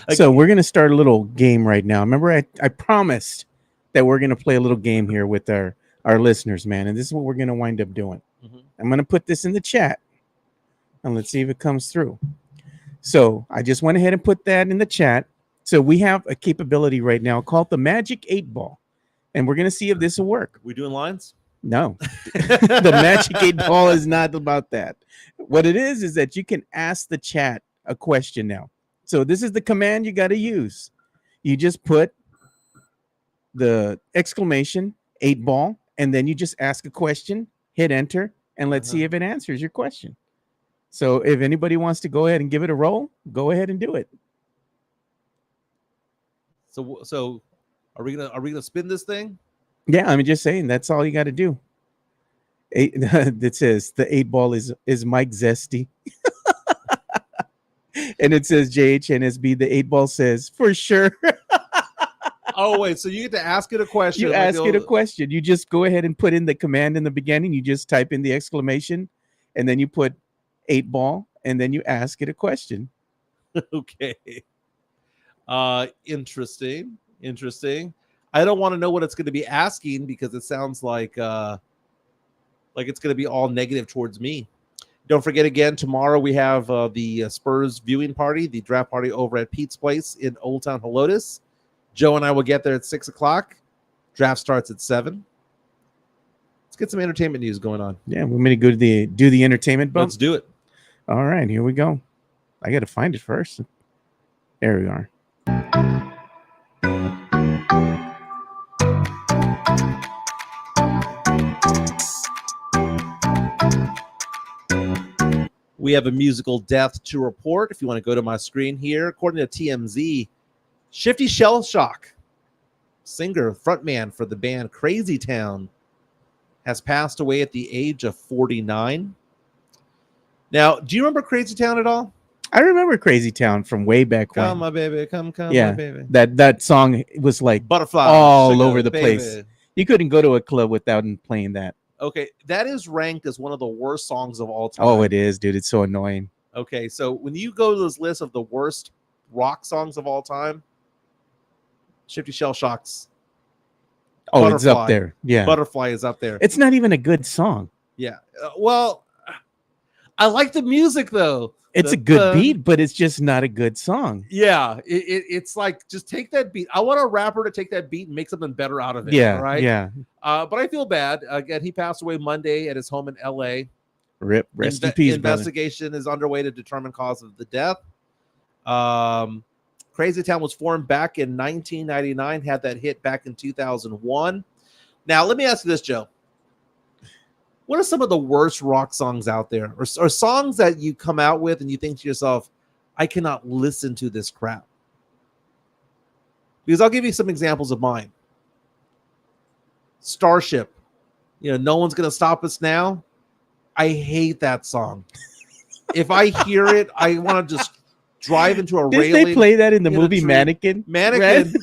So we're going to start a little game right now. Remember, I promised that we're going to play a little game here with our listeners, man, and this is what we're going to wind up doing. I'm going to put this in the chat, and let's see if it comes through. So I just went ahead and put that in the chat. So we have a capability right now called the Magic 8 Ball, and we're going to see if this will work. We doing lines? No. The Magic 8 Ball is not about that. What it is that you can ask the chat a question now. So this is the command you got to use. You just put the exclamation 8 ball, and then you just ask a question, hit enter, and let's see if it answers your question. So if anybody wants to go ahead and give it a roll, go ahead and do it. So are we gonna spin this thing? Yeah, I'm just saying that's all you got to do. It says the 8 ball is Mike Zesty. And it says JHNSB. The 8 ball says for sure. Oh, wait. So you get to ask it a question. You ask it a question. You just go ahead and put in the command in the beginning. You just type in the exclamation, and then you put 8 ball, and then you ask it a question. Okay. Interesting. I don't want to know what it's going to be asking because it sounds like it's going to be all negative towards me. Don't forget, again, tomorrow we have the Spurs viewing party, the draft party over at Pete's Place in Old Town Helotes. Joe and I will get there at 6 o'clock. Draft starts at 7. It's get some entertainment news going on. Yeah, we're going to do the entertainment bump. Let's do it. All right, here we go. I got to find it first. There we are. We have a musical death to report. If you want to go to my screen here, according to TMZ, Shifty Shell Shock, singer, frontman for the band Crazy Town, has passed away at the age of 49. Now, do you remember Crazy Town at all? I remember Crazy Town from way back when. Come, my baby, come, Yeah, my baby. That song was like Butterfly all sugar, over the baby. place. You couldn't go to a club without playing that. Okay, that is ranked as one of the worst songs of all time. Oh, it is, dude. It's so annoying. Okay, so when you go to this list of the worst rock songs of all time, Shifty Shell Shock's Oh, it's Butterfly. up there. Yeah. Butterfly is up there. It's not even a good song. Yeah. Well, I like the music though. It's a good beat, but it's just not a good song. Yeah, it's like just take that beat. I want a rapper to take that beat and make something better out of it. Yeah, right. yeah. But I feel bad. Again, he passed away Monday at his home in L.A. Rest in peace, brother. Investigation is underway to determine cause of the death. Crazy Town was formed back in 1999. Had that hit back in 2001. Now, let me ask you this, Joe. What are some of the worst rock songs out there, or songs that you come out with and you think to yourself, I cannot listen to this crap? Because I'll give you some examples of mine. Starship, No One's Gonna Stop Us Now. I hate that song. If I hear it, I want to just drive into a railing. Did they play that in the in a movie tree. Mannequin? Mannequin.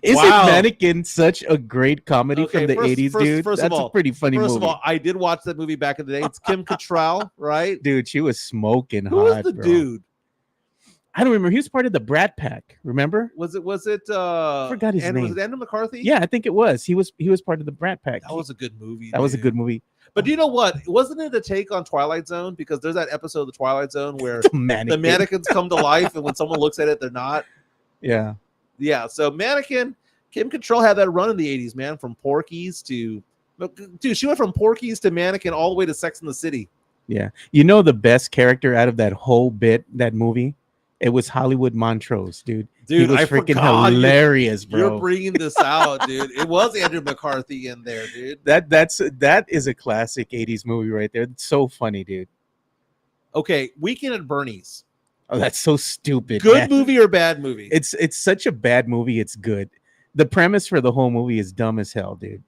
Isn't Wow. Mannequin such a great comedy from the 80s, dude? First That's of all, a pretty funny movie. First of all, I did watch that movie back in the day. It's Kim Cattrall, right? Dude, she was smoking Who was hot, the bro. dude? I don't remember. He was part of the Brat Pack. Remember? Was it forgot his name. Was it Andrew McCarthy? Yeah, I think it was. He was part of the Brat Pack. That was a good movie. That was a dude. good movie. But you know what? Wasn't it a take on Twilight Zone? Because there's that episode of the Twilight Zone where The the mannequins come to life, and when someone looks at it, they're not. Yeah. Yeah. So Mannequin, Kim Cattrall had that run in the 80s, man. From Porky's to, dude, she went from Porky's to Mannequin all the way to Sex and the City. Yeah. You know the best character out of that whole bit, that movie? It was Hollywood Montrose, dude. He Dude, was I freaking forgot. hilarious, You're bro. bringing this out, dude. It was Andrew McCarthy in there, dude. That is a classic 80s movie right there. It's so funny, dude. Okay, Weekend at Bernie's. Oh, that's so stupid. Good man. movie or bad movie? It's such a bad movie. It's good. The premise for the whole movie is dumb as hell, dude.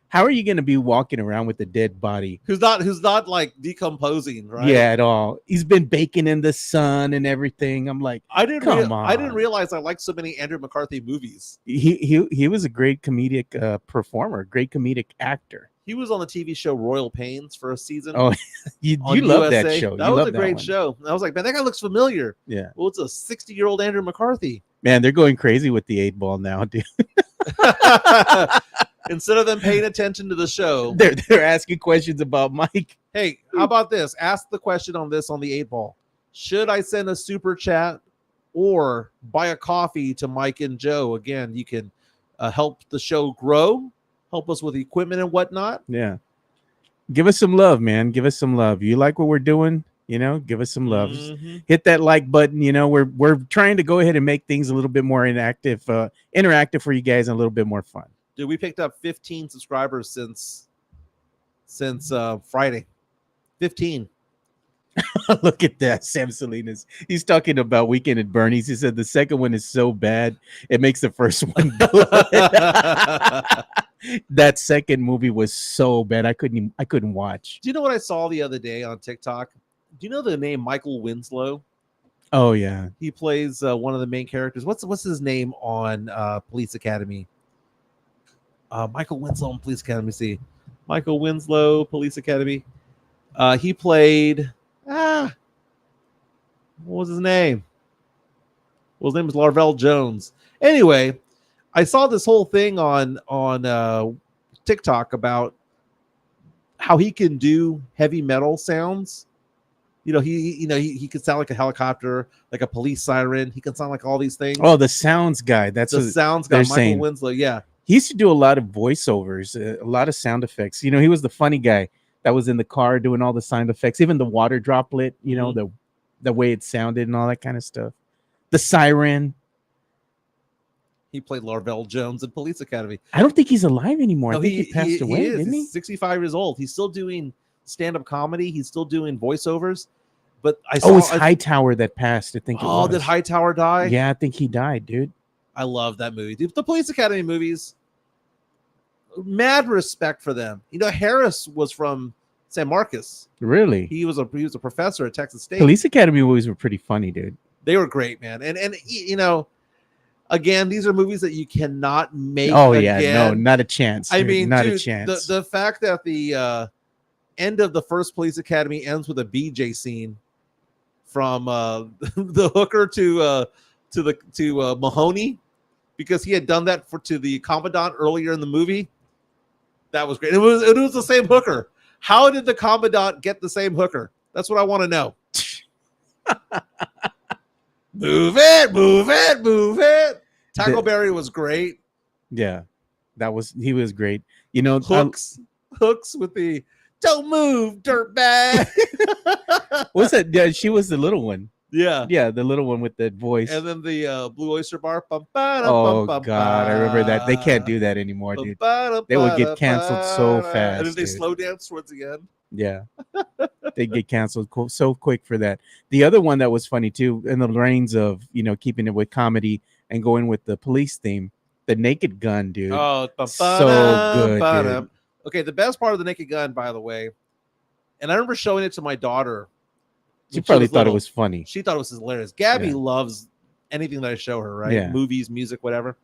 How are you going to be walking around with a dead body? Who's not like decomposing, right? Yeah, at all. He's been baking in the sun and everything. I'm like, I didn't on. realize I liked so many Andrew McCarthy movies. He was a great comedic performer, great comedic actor. He was on the TV show Royal Pains for a season. Oh, you on love that USA. show. That You was love a great one. show. And I was like, man, that guy looks familiar. Yeah. Well, it's a 60-year-old Andrew McCarthy. Man, they're going crazy with the 8-ball now, dude. Instead of them paying attention to the show, They're asking questions about Mike. hey, how about this? Ask the question on this on the 8-ball. Should I send a super chat or buy a coffee to Mike and Joe? Again, you can help the show grow, help us with equipment and whatnot. Yeah. Give us some love, man. Give us some love. You like what we're doing? Give us some love. Mhm. Hit that like button. We're trying to go ahead and make things a little bit more interactive for you guys and a little bit more fun. Dude, we picked up 15 subscribers since Friday. 15. Look at that, Sam Salinas. He's talking about Weekend at Bernie's. He said the second one is so bad it makes the first one good. That second movie was so bad I couldn't watch. Do you know what I saw the other day on TikTok? Do you know the name Michael Winslow? Oh yeah. He plays one of the main characters. What's his name on Police Academy? Michael Winslow on Police Academy. See, Michael Winslow, Police Academy. He played. What was his name? Well, his name was Larvell Jones. Anyway, I saw this whole thing on TikTok about how he can do heavy metal sounds. He can sound like a helicopter, like a police siren. He can sound like all these things. Oh, the sounds guy. That's the what sounds guy, they're Michael saying. Winslow. Yeah, He used to do a lot of voiceovers, a lot of sound effects. You know, he was the funny guy that was in the car doing all the sound effects, even the water droplet, you know, the way it sounded and all that kind of stuff. The siren. He played Larvell Jones in Police Academy. I don't think he's alive anymore. No, I think he passed away, is. didn't he? He's 65 years old. He's still doing stand-up comedy. He's still doing voiceovers. But I saw. Oh, it's Hightower that passed. I think. Oh, did Hightower die? Yeah, I think he died, dude. I love that movie. Dude, the Police Academy movies. Mad respect for them. You know, Harris was from San Marcos. Really? He was a professor at Texas State. Police Academy movies were pretty funny, dude. They were great, man. And you know, again, these are movies that you cannot make. Oh yeah, again. no, not a chance. I Dude. mean, not dude, a chance. The fact that the end of the first Police Academy ends with a BJ scene from the hooker to Mahoney, because he had done that to the commandant earlier in the movie. That was great. It was the same hooker. How did the commandant get the same hooker? That's what I want to know. Move it. Tackleberry was great. Yeah, he was great. You know, Hooks with the "Don't move, dirtbag." What's that? Yeah, she was the little one. Yeah, the little one with that voice. and then the Blue Oyster Bar. Oh God, I remember that. They can't do that anymore, dude. They would get canceled so fast. And then they dude. slow dance towards the end. Yeah, they get canceled so quick for that. The other one that was funny too, in the reins of keeping it with comedy and going with the police theme, the Naked Gun, dude. Oh, so good. Dude. Okay, the best part of the Naked Gun, by the way, and I remember showing it to my daughter. She probably thought it was funny. She thought it was hilarious. Gabby loves anything that I show her, right? Yeah. Movies, music, whatever.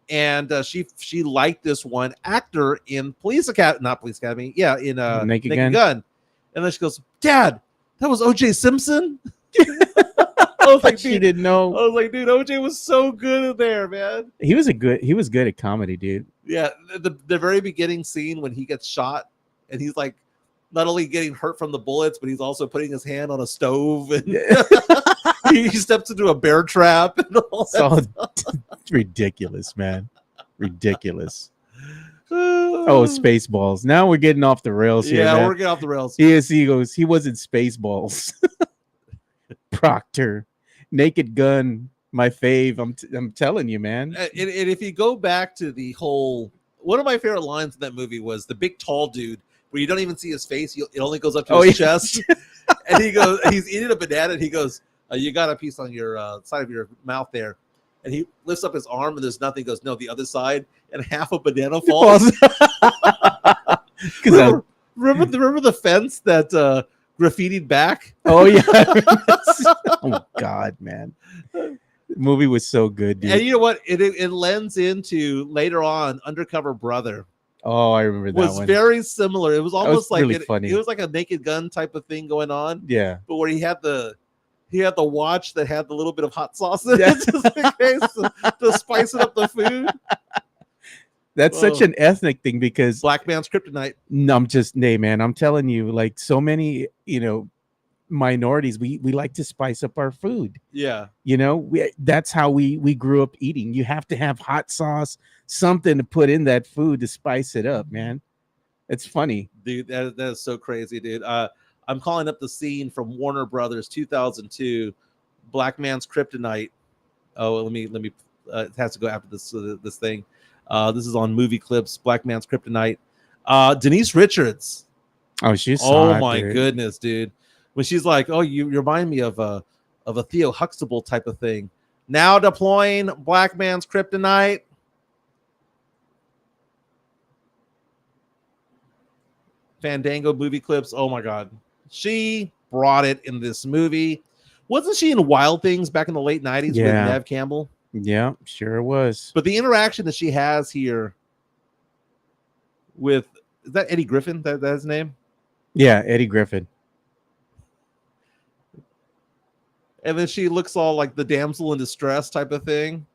And she liked this one actor in not Police Academy. Yeah, in Naked Gun. And then she goes, "Dad, that was O.J. Simpson." I was like, she didn't know. I was like, dude, OJ was so good in there, man. He was good at comedy, dude. Yeah, the very beginning scene when he gets shot and he's like not only getting hurt from the bullets, but he's also putting his hand on a stove and he steps into a bear trap and all that. It's ridiculous, man. Ridiculous. Oh, Spaceballs. Now we're getting off the rails here. Yeah, man. we're getting off the rails. He goes, he wasn't Spaceballs. Proctor. Naked Gun, my fave. I'm telling you, man. And if you go back to the whole, one of my favorite lines in that movie was the big tall dude where you don't even see his face. It only goes up to his chest. And he goes, he's eating a banana and he goes, "You got a piece on your side of your mouth there." And he lifts up his arm and there's nothing. He goes, "No, the other side." And half a banana falls. remember the fence that graffitied back? Oh yeah. Oh God, man. The movie was so good, dude. And you know what? It lends into later on Undercover Brother. Oh, I remember that was one. Very similar. It was almost like really funny. It was like a Naked Gun type of thing going on. Yeah. But where he had the watch that had the little bit of hot sauce in it just in case to spice up the food. That's such an ethnic thing because black man's kryptonite. No, I'm telling you, like so many, minorities, we like to spice up our food. Yeah. That's how we grew up eating. You have to have hot sauce, something to put in that food to spice it up, man. It's funny. Dude, that is so crazy, dude. I'm calling up the scene from Warner Brothers 2002, Black Man's Kryptonite. Oh, let me it has to go after this thing. This is on Movie Clips, Black Man's Kryptonite. Denise Richards. Oh, she's oh my goodness, dude. When she's like, "Oh, you remind me of a Theo Huxtable type of thing." Now deploying Black Man's Kryptonite. Fandango Movie Clips. Oh my God, she brought it in this movie. Wasn't she in Wild Things back in the late 90s with Nev Campbell? Yeah, sure was. But the interaction that she has here with, is that Eddie Griffin? That's his name? Yeah, Eddie Griffin. And then she looks all like the damsel in distress type of thing.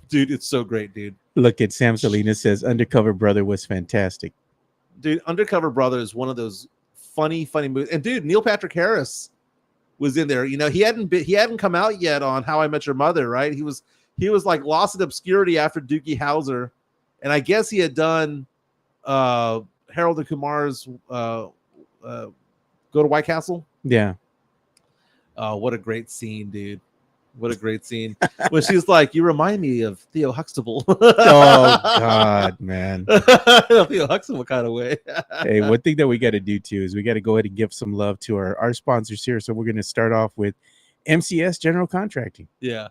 Dude, it's so great, dude. Look at Sam Salinas says Undercover Brother was fantastic. Dude, Undercover Brother is one of those funny movies. And dude, Neil Patrick Harris was in there. He hadn't come out yet on How I Met Your Mother, right? He was like lost in obscurity after Doogie Howser, And I guess he had done Harold and Kumar's Go to White Castle. Yeah. What a great scene, dude. What a great scene. When she's like, you remind me of Theo Huxtable. Oh, God, man. Theo Huxtable kind of way. Hey, one thing that we got to do, too, is we got to go ahead and give some love to our sponsors here. So we're going to start off with MCS General Contracting. Yeah.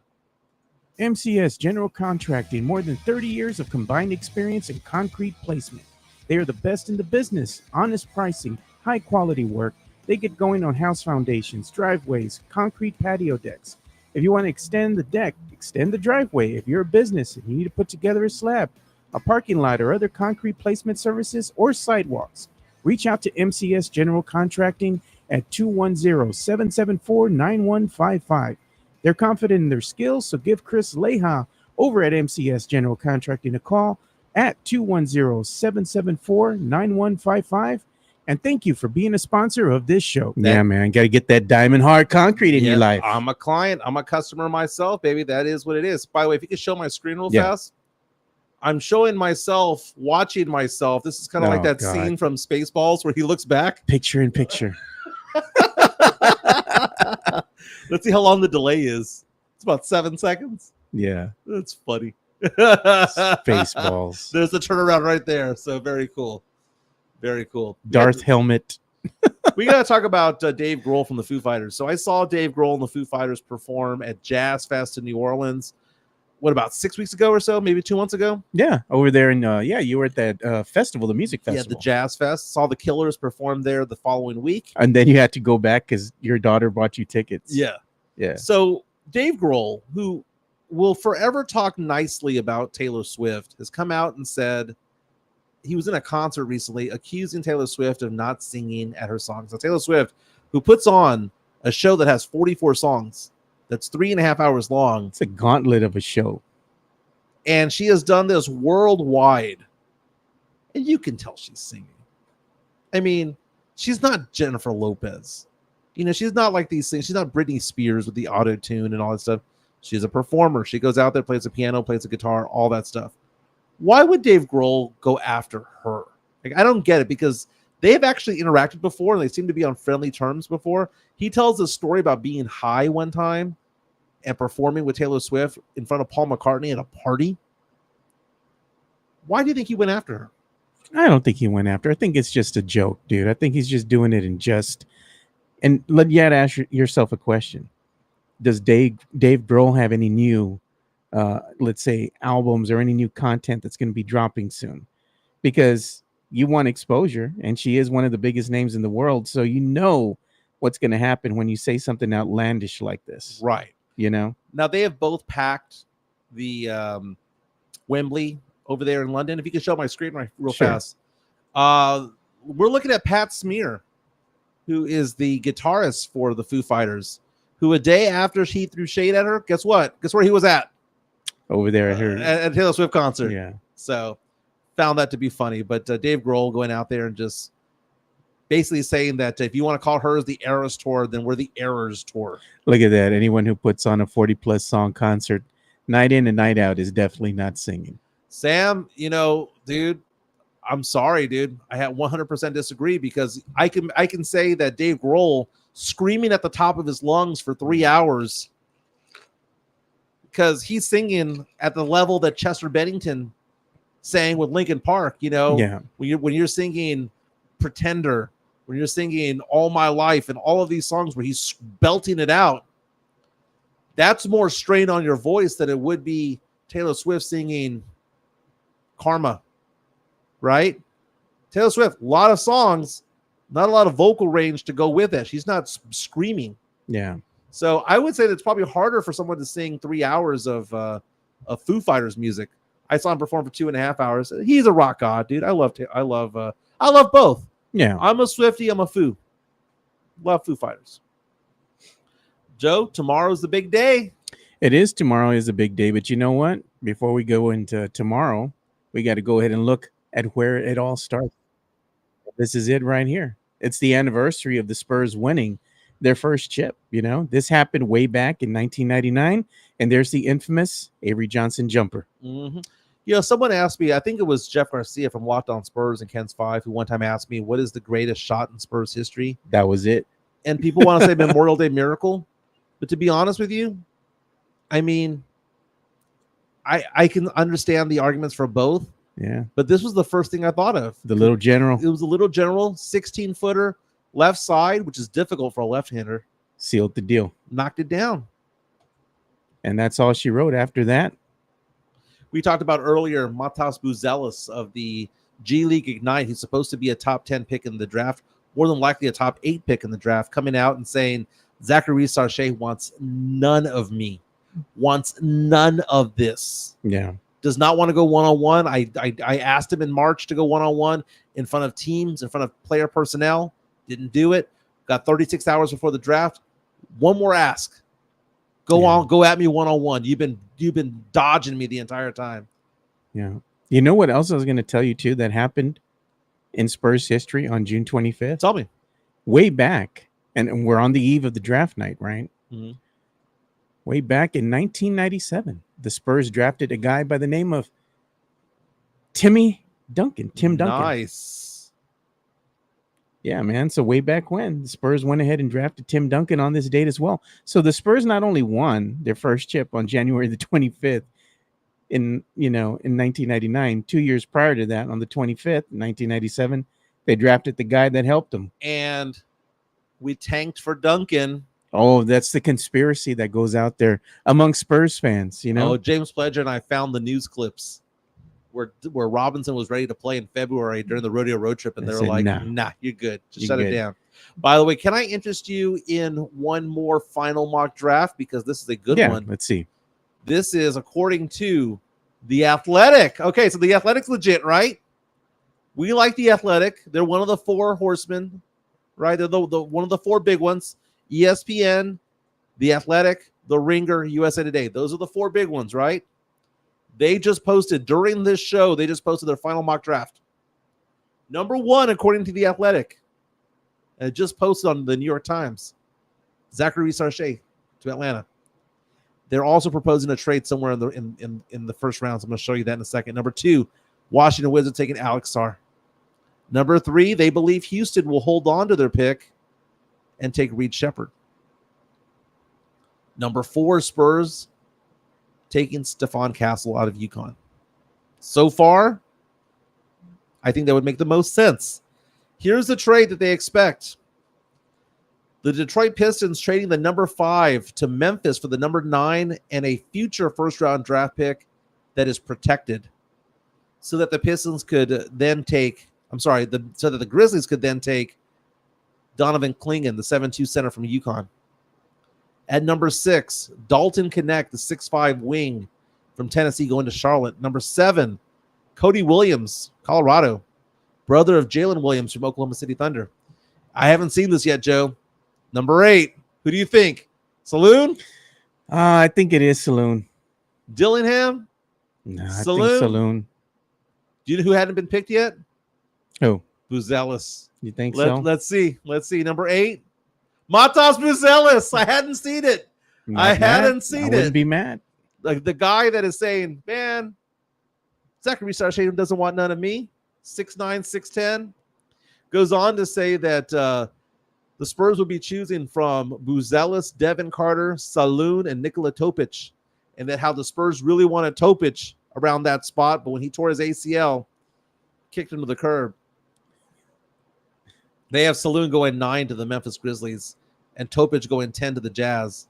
MCS General Contracting, more than 30 years of combined experience in concrete placement. They are the best in the business, honest pricing, high quality work. They get going on house foundations, driveways, concrete patio decks. If you want to extend the deck, extend the driveway. If you're a business and you need to put together a slab, a parking lot, or other concrete placement services or sidewalks, reach out to MCS General Contracting at 210-774-9155. They're confident in their skills, so give Chris Leha over at MCS General Contracting a call at 210-774-9155. And thank you for being a sponsor of this show. Yeah, man. Got to get that diamond hard concrete in your life. I'm a client. I'm a customer myself, baby. That is what it is. By the way, if you could show my screen real fast. I'm showing myself, watching myself. This is kind of like that scene from Spaceballs where he looks back. Picture in picture. Let's see how long the delay is. It's about 7 seconds. Yeah. That's funny. Spaceballs. There's the turnaround right there. So very cool. Very cool. Darth helmet. We got to talk about Dave Grohl from the Foo Fighters. So I saw Dave Grohl and the Foo Fighters perform at Jazz Fest in New Orleans. What, about 6 weeks ago or so? Maybe 2 months ago? Yeah, over there in, you were at that festival, the music festival. Yeah, the Jazz Fest. Saw the Killers perform there the following week. And then you had to go back because your daughter bought you tickets. Yeah. Yeah. So Dave Grohl, who will forever talk nicely about Taylor Swift, has come out and said he was in a concert recently accusing Taylor Swift of not singing at her songs. So Taylor Swift, who puts on a show that has 44 songs, that's 3.5 hours long. It's a gauntlet of a show. And she has done this worldwide. And you can tell she's singing. I mean, she's not Jennifer Lopez. You know, she's not like these things. She's not Britney Spears with the auto-tune and all that stuff. She's a performer. She goes out there, plays the piano, plays the guitar, all that stuff. Why would Dave Grohl go after her? Like, I don't get it, because they have actually interacted before and they seem to be on friendly terms before. He tells a story about being high one time and performing with Taylor Swift in front of Paul McCartney at a party. Why do you think he went after her? I don't think he went after her. I think it's just a joke, dude. I think he's just doing it in jest. And let you ask yourself a question. Does Dave Grohl have any new let's say albums or any new content that's going to be dropping soon? Because you want exposure and she is one of the biggest names in the world. So you know what's going to happen when you say something outlandish like this. Right. You know? Now they have both packed the Wembley over there in London. If you could show my screen real fast. We're looking at Pat Smear, who is the guitarist for the Foo Fighters, who a day after he threw shade at her, guess what? Guess where he was at? Over there at her at Taylor Swift concert. Yeah. So found that to be funny. But Dave Grohl going out there and just basically saying that if you want to call hers the Eras Tour, then we're the Errors Tour. Look at that. Anyone who puts on a 40-plus song concert night in and night out is definitely not singing. Sam, you know, dude, I'm sorry, dude. I have 100% disagree, because I can say that Dave Grohl screaming at the top of his lungs for 3 hours because he's singing at the level that Chester Bennington sang with Linkin Park. You know, when you're singing Pretender, when you're singing All My Life and all of these songs where he's belting it out, that's more strain on your voice than it would be Taylor Swift singing Karma, right? Taylor Swift, a lot of songs, not a lot of vocal range to go with it. She's not screaming. Yeah. So I would say that it's probably harder for someone to sing 3 hours of Foo Fighters music. I saw him perform for 2.5 hours. He's a rock god, dude. I love both. Yeah. I'm a Swiftie. I'm a Foo. Love Foo Fighters. Joe, tomorrow's the big day. It is. Tomorrow is a big day, but you know what? Before we go into tomorrow, we got to go ahead and look at where it all started. This is it right here. It's the anniversary of the Spurs winning their first chip. You know, this happened way back in 1999, and there's the infamous Avery Johnson jumper. Mm-hmm. Someone asked me, I think it was Jeff Garcia from Locked On Spurs and Ken's Five, who one time asked me, what is the greatest shot in Spurs history? That was it. And people want to say Memorial Day Miracle. But to be honest with you, I mean, I can understand the arguments for both. Yeah. But this was the first thing I thought of. The little general. It was a little general, 16-footer, left side, which is difficult for a left-hander. Sealed the deal. Knocked it down. And that's all she wrote after that. We talked about earlier Matas Buzelis of the G League Ignite. He's supposed to be a top 10 pick in the draft, more than likely a top 8 pick in the draft, coming out and saying Zachary Sarche wants none of me, wants none of this. Yeah. Does not want to go one-on-one. I asked him in March to go one-on-one in front of teams, in front of player personnel. Didn't do it. Got 36 hours before the draft. One more ask. Go at me one-on-one. You've been dodging me the entire time. Yeah. You know what else I was going to tell you too that happened in Spurs history on June 25th? Tell me. Way back, and we're on the eve of the draft night, right? Mm-hmm. Way back in 1997, the Spurs drafted a guy by the name of Tim Duncan. Nice. Yeah, man. So way back when, the Spurs went ahead and drafted Tim Duncan on this date as well. So the Spurs not only won their first chip on January the 25th in 1999, 2 years prior to that, on the 25th, 1997, they drafted the guy that helped them. And we tanked for Duncan. Oh, that's the conspiracy that goes out there among Spurs fans, Oh, James Pledger and I found the news clips where Robinson was ready to play in February during the rodeo road trip, and they were like, nah, you're good. Just shut it down. By the way, can I interest you in one more final mock draft? Because this is a good one. Let's see. This is according to The Athletic. Okay, so The Athletic's legit, right? We like The Athletic. They're one of the 4 horsemen, right? They're the one of the 4 big ones. ESPN, The Athletic, The Ringer, USA Today. Those are the 4 big ones, right? They just posted during this show, they just posted their final mock draft. Number 1, according to The Athletic, and it just posted on the New York Times, Zachary Sarche to Atlanta. They're also proposing a trade somewhere in the first round. So I'm going to show you that in a second. Number 2, Washington Wizards taking Alex Sarr. Number 3, they believe Houston will hold on to their pick and take Reed Shepherd. Number 4, Spurs taking Stephon Castle out of UConn. So far, I think that would make the most sense. Here's the trade that they expect. The Detroit Pistons trading the number 5 to Memphis for the number 9 and a future first-round draft pick that is protected, so that the Pistons could then take, so that the Grizzlies could then take Donovan Clingan, the 7'2" center from UConn. At number 6, Dalton Knecht, the 6'5" wing from Tennessee, going to Charlotte. Number 7, Cody Williams, Colorado, brother of Jalen Williams from Oklahoma City Thunder. I haven't seen this yet, Joe. Number 8, who do you think? Saloon? I think it is Saloon. Dillingham? No, Saloon? I think Saloon. Do you know who hadn't been picked yet? Who? Buzelis. You think so? Let's see. Number 8, Matas Buzelis. I hadn't seen it. I wouldn't be mad. Like the guy that is saying, man, Zachary Sarche doesn't want none of me. 6'9", 6'10". Goes on to say that the Spurs will be choosing from Buzelis, Devin Carter, Saloon, and Nikola Topic. And that how the Spurs really wanted Topic around that spot, but when he tore his ACL, kicked him to the curb. They have Saloon going 9 to the Memphis Grizzlies and Topic going 10 to the Jazz.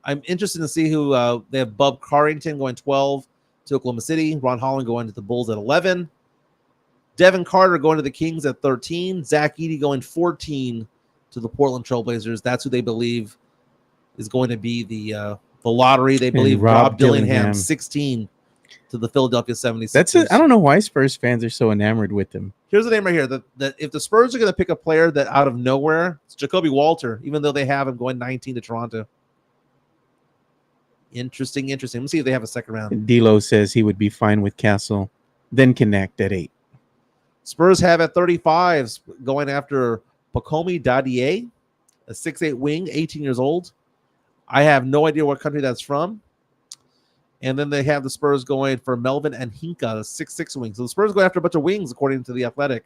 I'm interested to see who they have. Bub Carrington going 12 to Oklahoma City. Ron Holland going to the Bulls at 11. Devin Carter going to the Kings at 13. Zach Edey going 14 to the Portland Trailblazers. That's who they believe is going to be the lottery. They believe Rob Dillingham 16 to the Philadelphia 76ers. I don't know why Spurs fans are so enamored with him. Here's the name right here. That if the Spurs are going to pick a player that out of nowhere, it's Jacoby Walter, even though they have him going 19 to Toronto. Interesting. Let's see if they have a second round. D'Lo says he would be fine with Castle, then Connect at 8. Spurs have at 35 going after Pacomi Dadier, a 6'8" wing, 18 years old. I have no idea what country that's from. And then they have the Spurs going for Melvin and Hinka, 6'6" wings. So the Spurs go after a bunch of wings, according to The Athletic.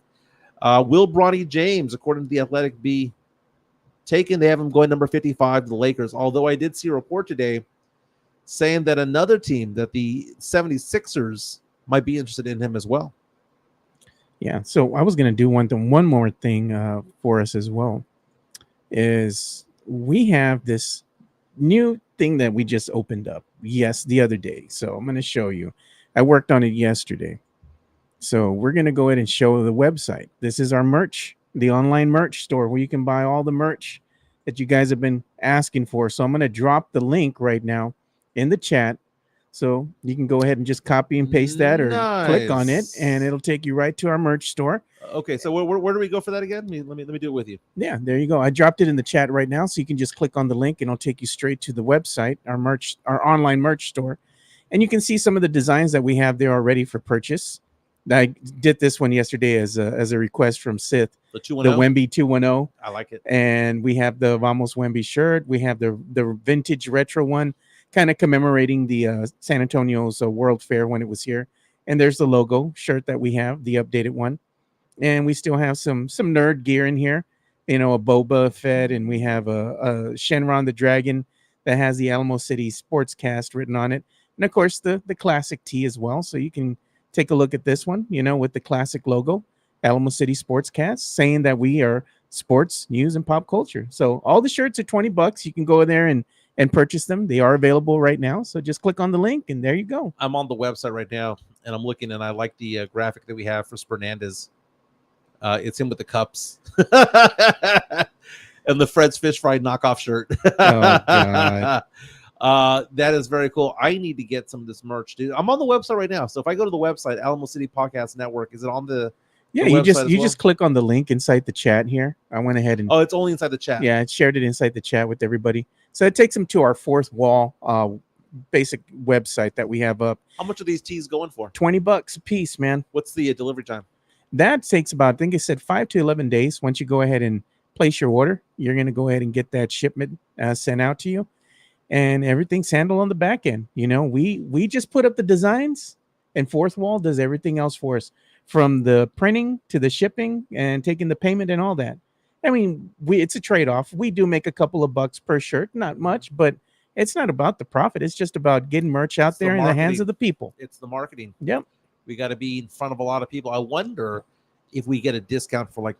Will Bronny James, according to The Athletic, be taken? They have him going number 55 to the Lakers. Although I did see a report today saying that another team, that the 76ers, might be interested in him as well. Yeah, so I was going to do one more thing for us as well. Is we have this new thing that we just opened up, the other day. So I'm going to show you. I worked on it yesterday. So we're going to go ahead and show the website. This is our merch, the online merch store where you can buy all the merch that you guys have been asking for. So I'm going to drop the link right now in the chat. So you can go ahead and just copy and paste that or click on it, and it'll take you right to our merch store. Okay, so where do we go for that again? Let me do it with you. Yeah, there you go. I dropped it in the chat right now, so you can just click on the link, and it'll take you straight to the website, our online merch store, and you can see some of the designs that we have there already for purchase. I did this one yesterday as a request from Sith. The 210? Wemby 210. I like it. And we have the Vamos Wemby shirt. We have the vintage retro one, kind of commemorating the San Antonio's World Fair when it was here. And there's the logo shirt that we have, the updated one. And we still have some nerd gear in here, a Boba Fett, and we have a Shenron the Dragon that has the Alamo City Sportscast written on it. And of course, the classic tee as well. So you can take a look at this one, with the classic logo, Alamo City Sportscast, saying that we are sports, news, and pop culture. So all the shirts are $20. You can go there and purchase them. They are available right now. So just click on the link, and there you go. I'm on the website right now, and I'm looking, and I like the graphic that we have for Spernandez. It's him with the cups and the Fred's Fish Fry knockoff shirt. Oh, God. That is very cool. I need to get some of this merch, dude. I'm on the website right now. So if I go to the website, Alamo City Podcast Network, is it on the you just click on the link inside the chat here. I went ahead and it's only inside the chat. Yeah, I shared it inside the chat with everybody. So it takes them to our fourth wall basic website that we have up. How much are these teas going for? $20 a piece, man. What's the delivery time? That takes about, I think it said 5 to 11 days. Once you go ahead and place your order, you're going to go ahead and get that shipment sent out to you. And everything's handled on the back end. We just put up the designs, and Fourth Wall does everything else for us, from the printing to the shipping and taking the payment and all that. I mean, it's a trade-off. We do make a couple of bucks per shirt, not much, but it's not about the profit. It's just about getting merch out there in the hands of the people. It's the marketing. Yep. We got to be in front of a lot of people. I wonder if we get a discount for like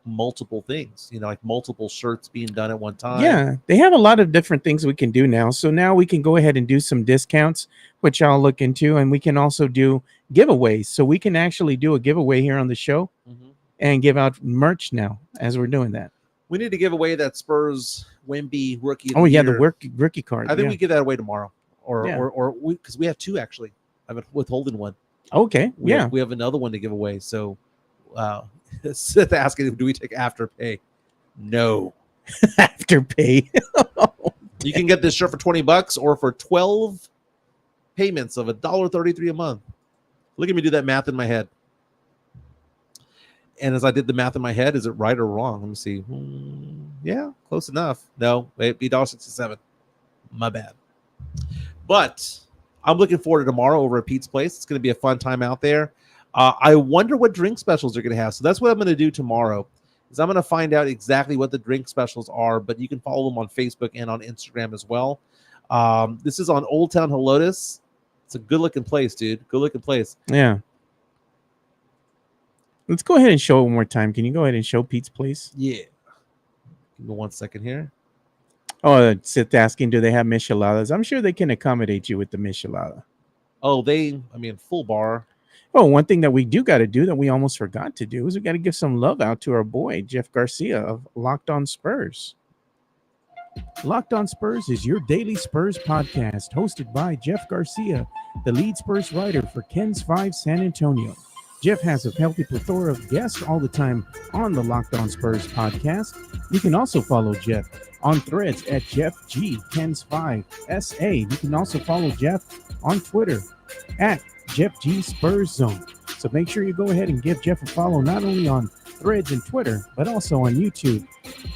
multiple things, like multiple shirts being done at one time. Yeah, they have a lot of different things we can do now. So now we can go ahead and do some discounts, which I'll look into, and we can also do giveaways. So we can actually do a giveaway here on the show and give out merch now as we're doing that. We need to give away that Spurs Wemby rookie. The rookie card. I think we give that away tomorrow, or because we have two actually. I've been withholding one. Okay. We have another one to give away. So, Sith asking, do we take Afterpay? No. Afterpay. You can get this shirt for $20 or for 12 payments of $1.33 a month. Look at me do that math in my head. And as I did the math in my head, is it right or wrong? Let me see. Yeah, close enough. No, wait, $1.67. My bad. But I'm looking forward to tomorrow over at Pete's Place. It's going to be a fun time out there. I wonder what drink specials they're going to have. So that's what I'm going to do tomorrow. Is I'm going to find out exactly what the drink specials are. But you can follow them on Facebook and on Instagram as well. This is on Old Town Helotes. It's a good looking place, dude. Good looking place. Yeah. Let's go ahead and show it one more time. Can you go ahead and show Pete's Place? Yeah. Give me 1 second here. Oh, Sith asking, do they have micheladas? I'm sure they can accommodate you with the michelada. Oh, full bar. Oh, one thing that we do got to do that we almost forgot to do is we got to give some love out to our boy, Jeff Garcia of Locked On Spurs. Locked On Spurs is your daily Spurs podcast hosted by Jeff Garcia, the lead Spurs writer for Ken's 5 San Antonio. Jeff has a healthy plethora of guests all the time on the Locked On Spurs podcast. You can also follow Jeff on threads at Jeff G. Ken's 5 SA. You can also follow Jeff on Twitter at Jeff G. Spurs Zone. So make sure you go ahead and give Jeff a follow not only on threads and Twitter, but also on YouTube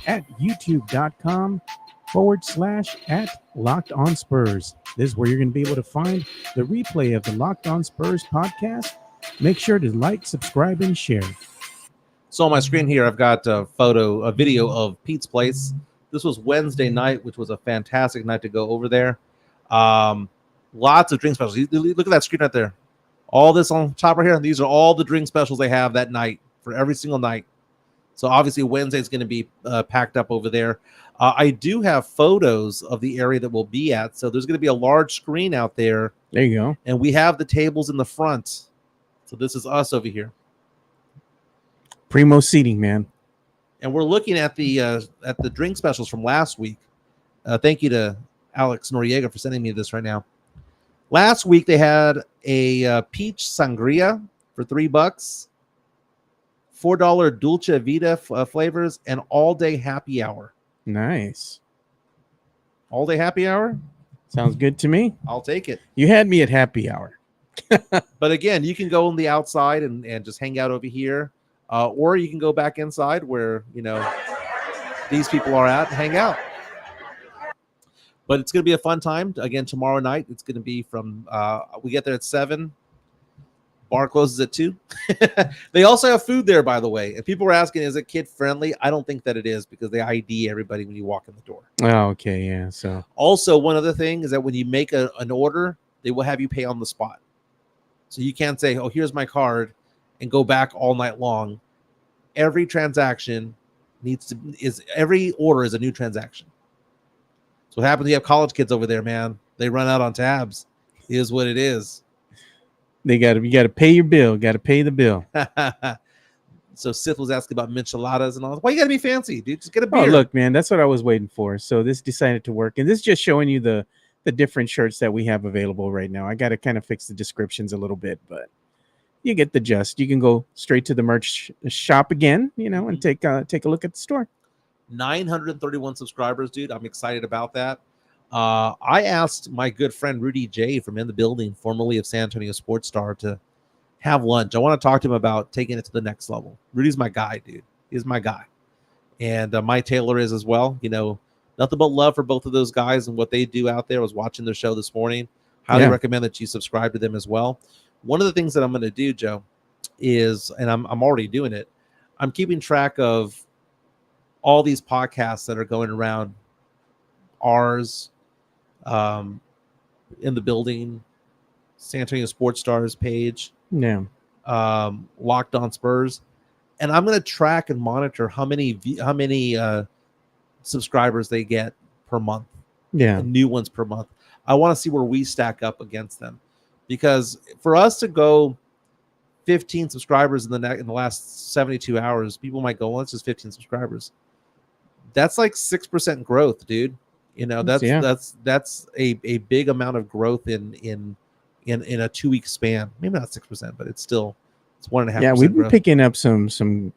at youtube.com/@LockedOnSpurs. This is where you're going to be able to find the replay of the Locked On Spurs podcast. Make sure to like, subscribe, and share. So on my screen here, I've got a video of Pete's Place. This was Wednesday night, which was a fantastic night to go over there. Lots of drink specials. Look at that screen right there. All this on top right here. These are all the drink specials they have that night for every single night. So obviously Wednesday is going to be packed up over there. I do have photos of the area that we'll be at. So there's going to be a large screen out there. There you go. And we have the tables in the front. So this is us over here. Primo seating, man. And we're looking at the drink specials from last week. Thank you to Alex Noriega for sending me this right now. Last week they had a peach sangria for $3, $4 Dulce Vita flavors, and all-day happy hour. Nice. All-day happy hour? Sounds good to me. I'll take it. You had me at happy hour. But again, you can go on the outside and just hang out over here. Or you can go back inside where, these people are at and hang out. But it's going to be a fun time. Again, tomorrow night, it's going to be from, we get there at 7. Bar closes at 2. They also have food there, by the way. And people were asking, is it kid-friendly? I don't think that it is because they ID everybody when you walk in the door. Oh, okay, yeah. So also, one other thing is that when you make an order, they will have you pay on the spot. So you can't say, oh, here's my card, and go back all night long. Every transaction every order is a new transaction. So what happens when you have college kids over there, man? They run out on tabs. It is what it is. you got to pay your bill. Got to pay the bill. So Sith was asking about micheladas and all. Why you got to be fancy, dude? Just get a beer. Oh, look, man, that's what I was waiting for. So this decided to work, and this is just showing you the different shirts that we have available right now. I got to kind of fix the descriptions a little bit, but you get the gist. You can go straight to the merch shop again, and take a look at the store. 931 subscribers, dude. I'm excited about that. I asked my good friend Rudy J from In the Building, formerly of San Antonio Sports Star, to have lunch. I want to talk to him about taking it to the next level. Rudy's my guy, dude. He's my guy. And Mike Taylor is as well. Nothing but love for both of those guys and what they do out there. I was watching their show this morning. Highly recommend that you subscribe to them as well. One of the things that I'm going to do, Joe, is, and I'm already doing it, I'm keeping track of all these podcasts that are going around. Ours, In the Building, San Antonio Sports Stars page, Locked On Spurs, and I'm going to track and monitor how many subscribers they get per month. And new ones per month. I want to see where we stack up against them, because for us to go 15 subscribers in the last 72 hours, people might go, well, it's just 15 subscribers. That's like 6% growth, dude. That's a big amount of growth in a 2-week span. Maybe not 6%, but it's 1.5%. Yeah, we've been growth. picking up some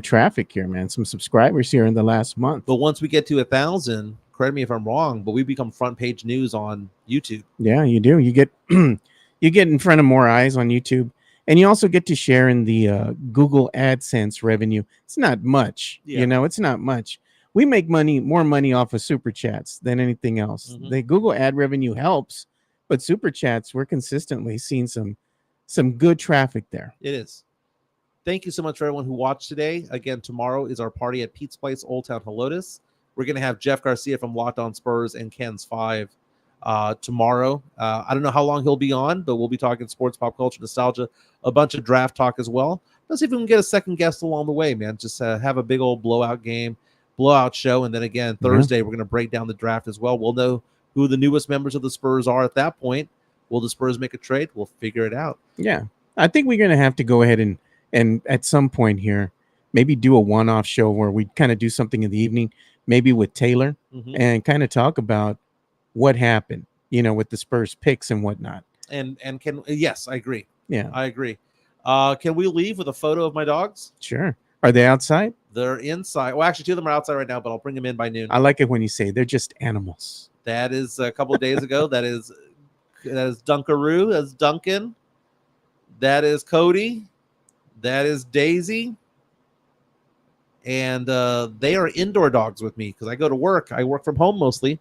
traffic here, man. Some subscribers here in the last month. But once we get to 1,000, correct me if I'm wrong, but we become front page news on YouTube. Yeah, you do. You get you get in front of more eyes on YouTube, and you also get to share in the Google AdSense revenue. It's not much, it's not much. We make more money off of super chats than anything else. Mm-hmm. The Google ad revenue helps, but super chats, we're consistently seeing some good traffic there. It is. Thank you so much for everyone who watched today. Again, tomorrow is our party at Pete's Place, Old Town Helotes. We're going to have Jeff Garcia from Locked On Spurs and Ken's 5 tomorrow. I don't know how long he'll be on, but we'll be talking sports, pop culture, nostalgia, a bunch of draft talk as well. Let's see if we can get a second guest along the way, man. Just have a big old blowout show. And then again, Thursday, we're going to break down the draft as well. We'll know who the newest members of the Spurs are at that point. Will the Spurs make a trade? We'll figure it out. Yeah. I think we're going to have to go ahead and at some point here, maybe do a one-off show where we kind of do something in the evening, maybe with Taylor, and kind of talk about what happened, with the Spurs picks and whatnot. And yes, I agree. Yeah, I agree. Can we leave with a photo of my dogs? Sure. Are they outside? They're inside. Well, actually, 2 of them are outside right now, but I'll bring them in by noon. I like it when you say they're just animals. That is a couple of days ago. That is Dunkaroo. That's Duncan. That is Cody. That is Daisy. And they are indoor dogs with me because I go to work. I work from home mostly.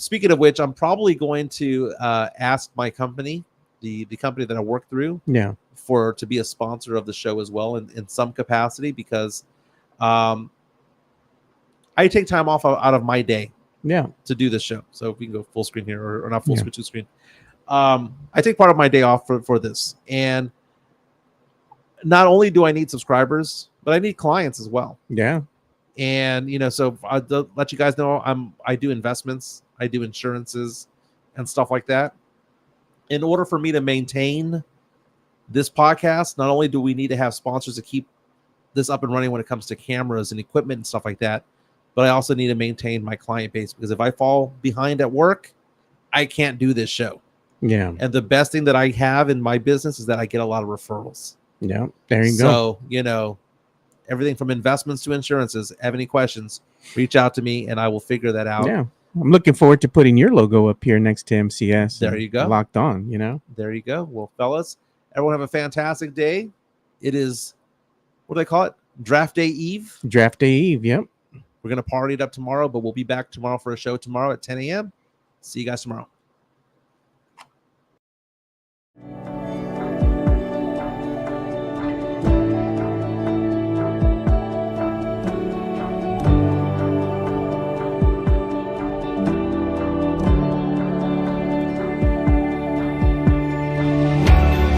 speaking of which, I'm probably going to ask my company, the company that I work through, Yeah. to be a sponsor of the show as well in some capacity, because I take time off out of my day Yeah. to do this show. So if we can go full screen here, or not full Yeah. screen, 2 screen. I take part of my day off for this, and not only do I need subscribers, but I need clients as well. Yeah. And so I'll let you guys know I do investments, I do insurances and stuff like that. In order for me to maintain this podcast, not only do we need to have sponsors to keep this up and running when it comes to cameras and equipment and stuff like that, but I also need to maintain my client base, because if I fall behind at work, I can't do this show. Yeah. And the best thing that I have in my business is that I get a lot of referrals. Yeah. There you go. So, everything from investments to insurances. Have any questions, reach out to me and I will figure that out. Yeah. I'm looking forward to putting your logo up here next to MCS. There you go. Locked on, There you go. Well, fellas, everyone have a fantastic day. It is, what do they call it? Draft Day Eve. Draft Day Eve. Yep. We're going to party it up tomorrow, but we'll be back tomorrow for a show tomorrow at 10 a.m. See you guys tomorrow.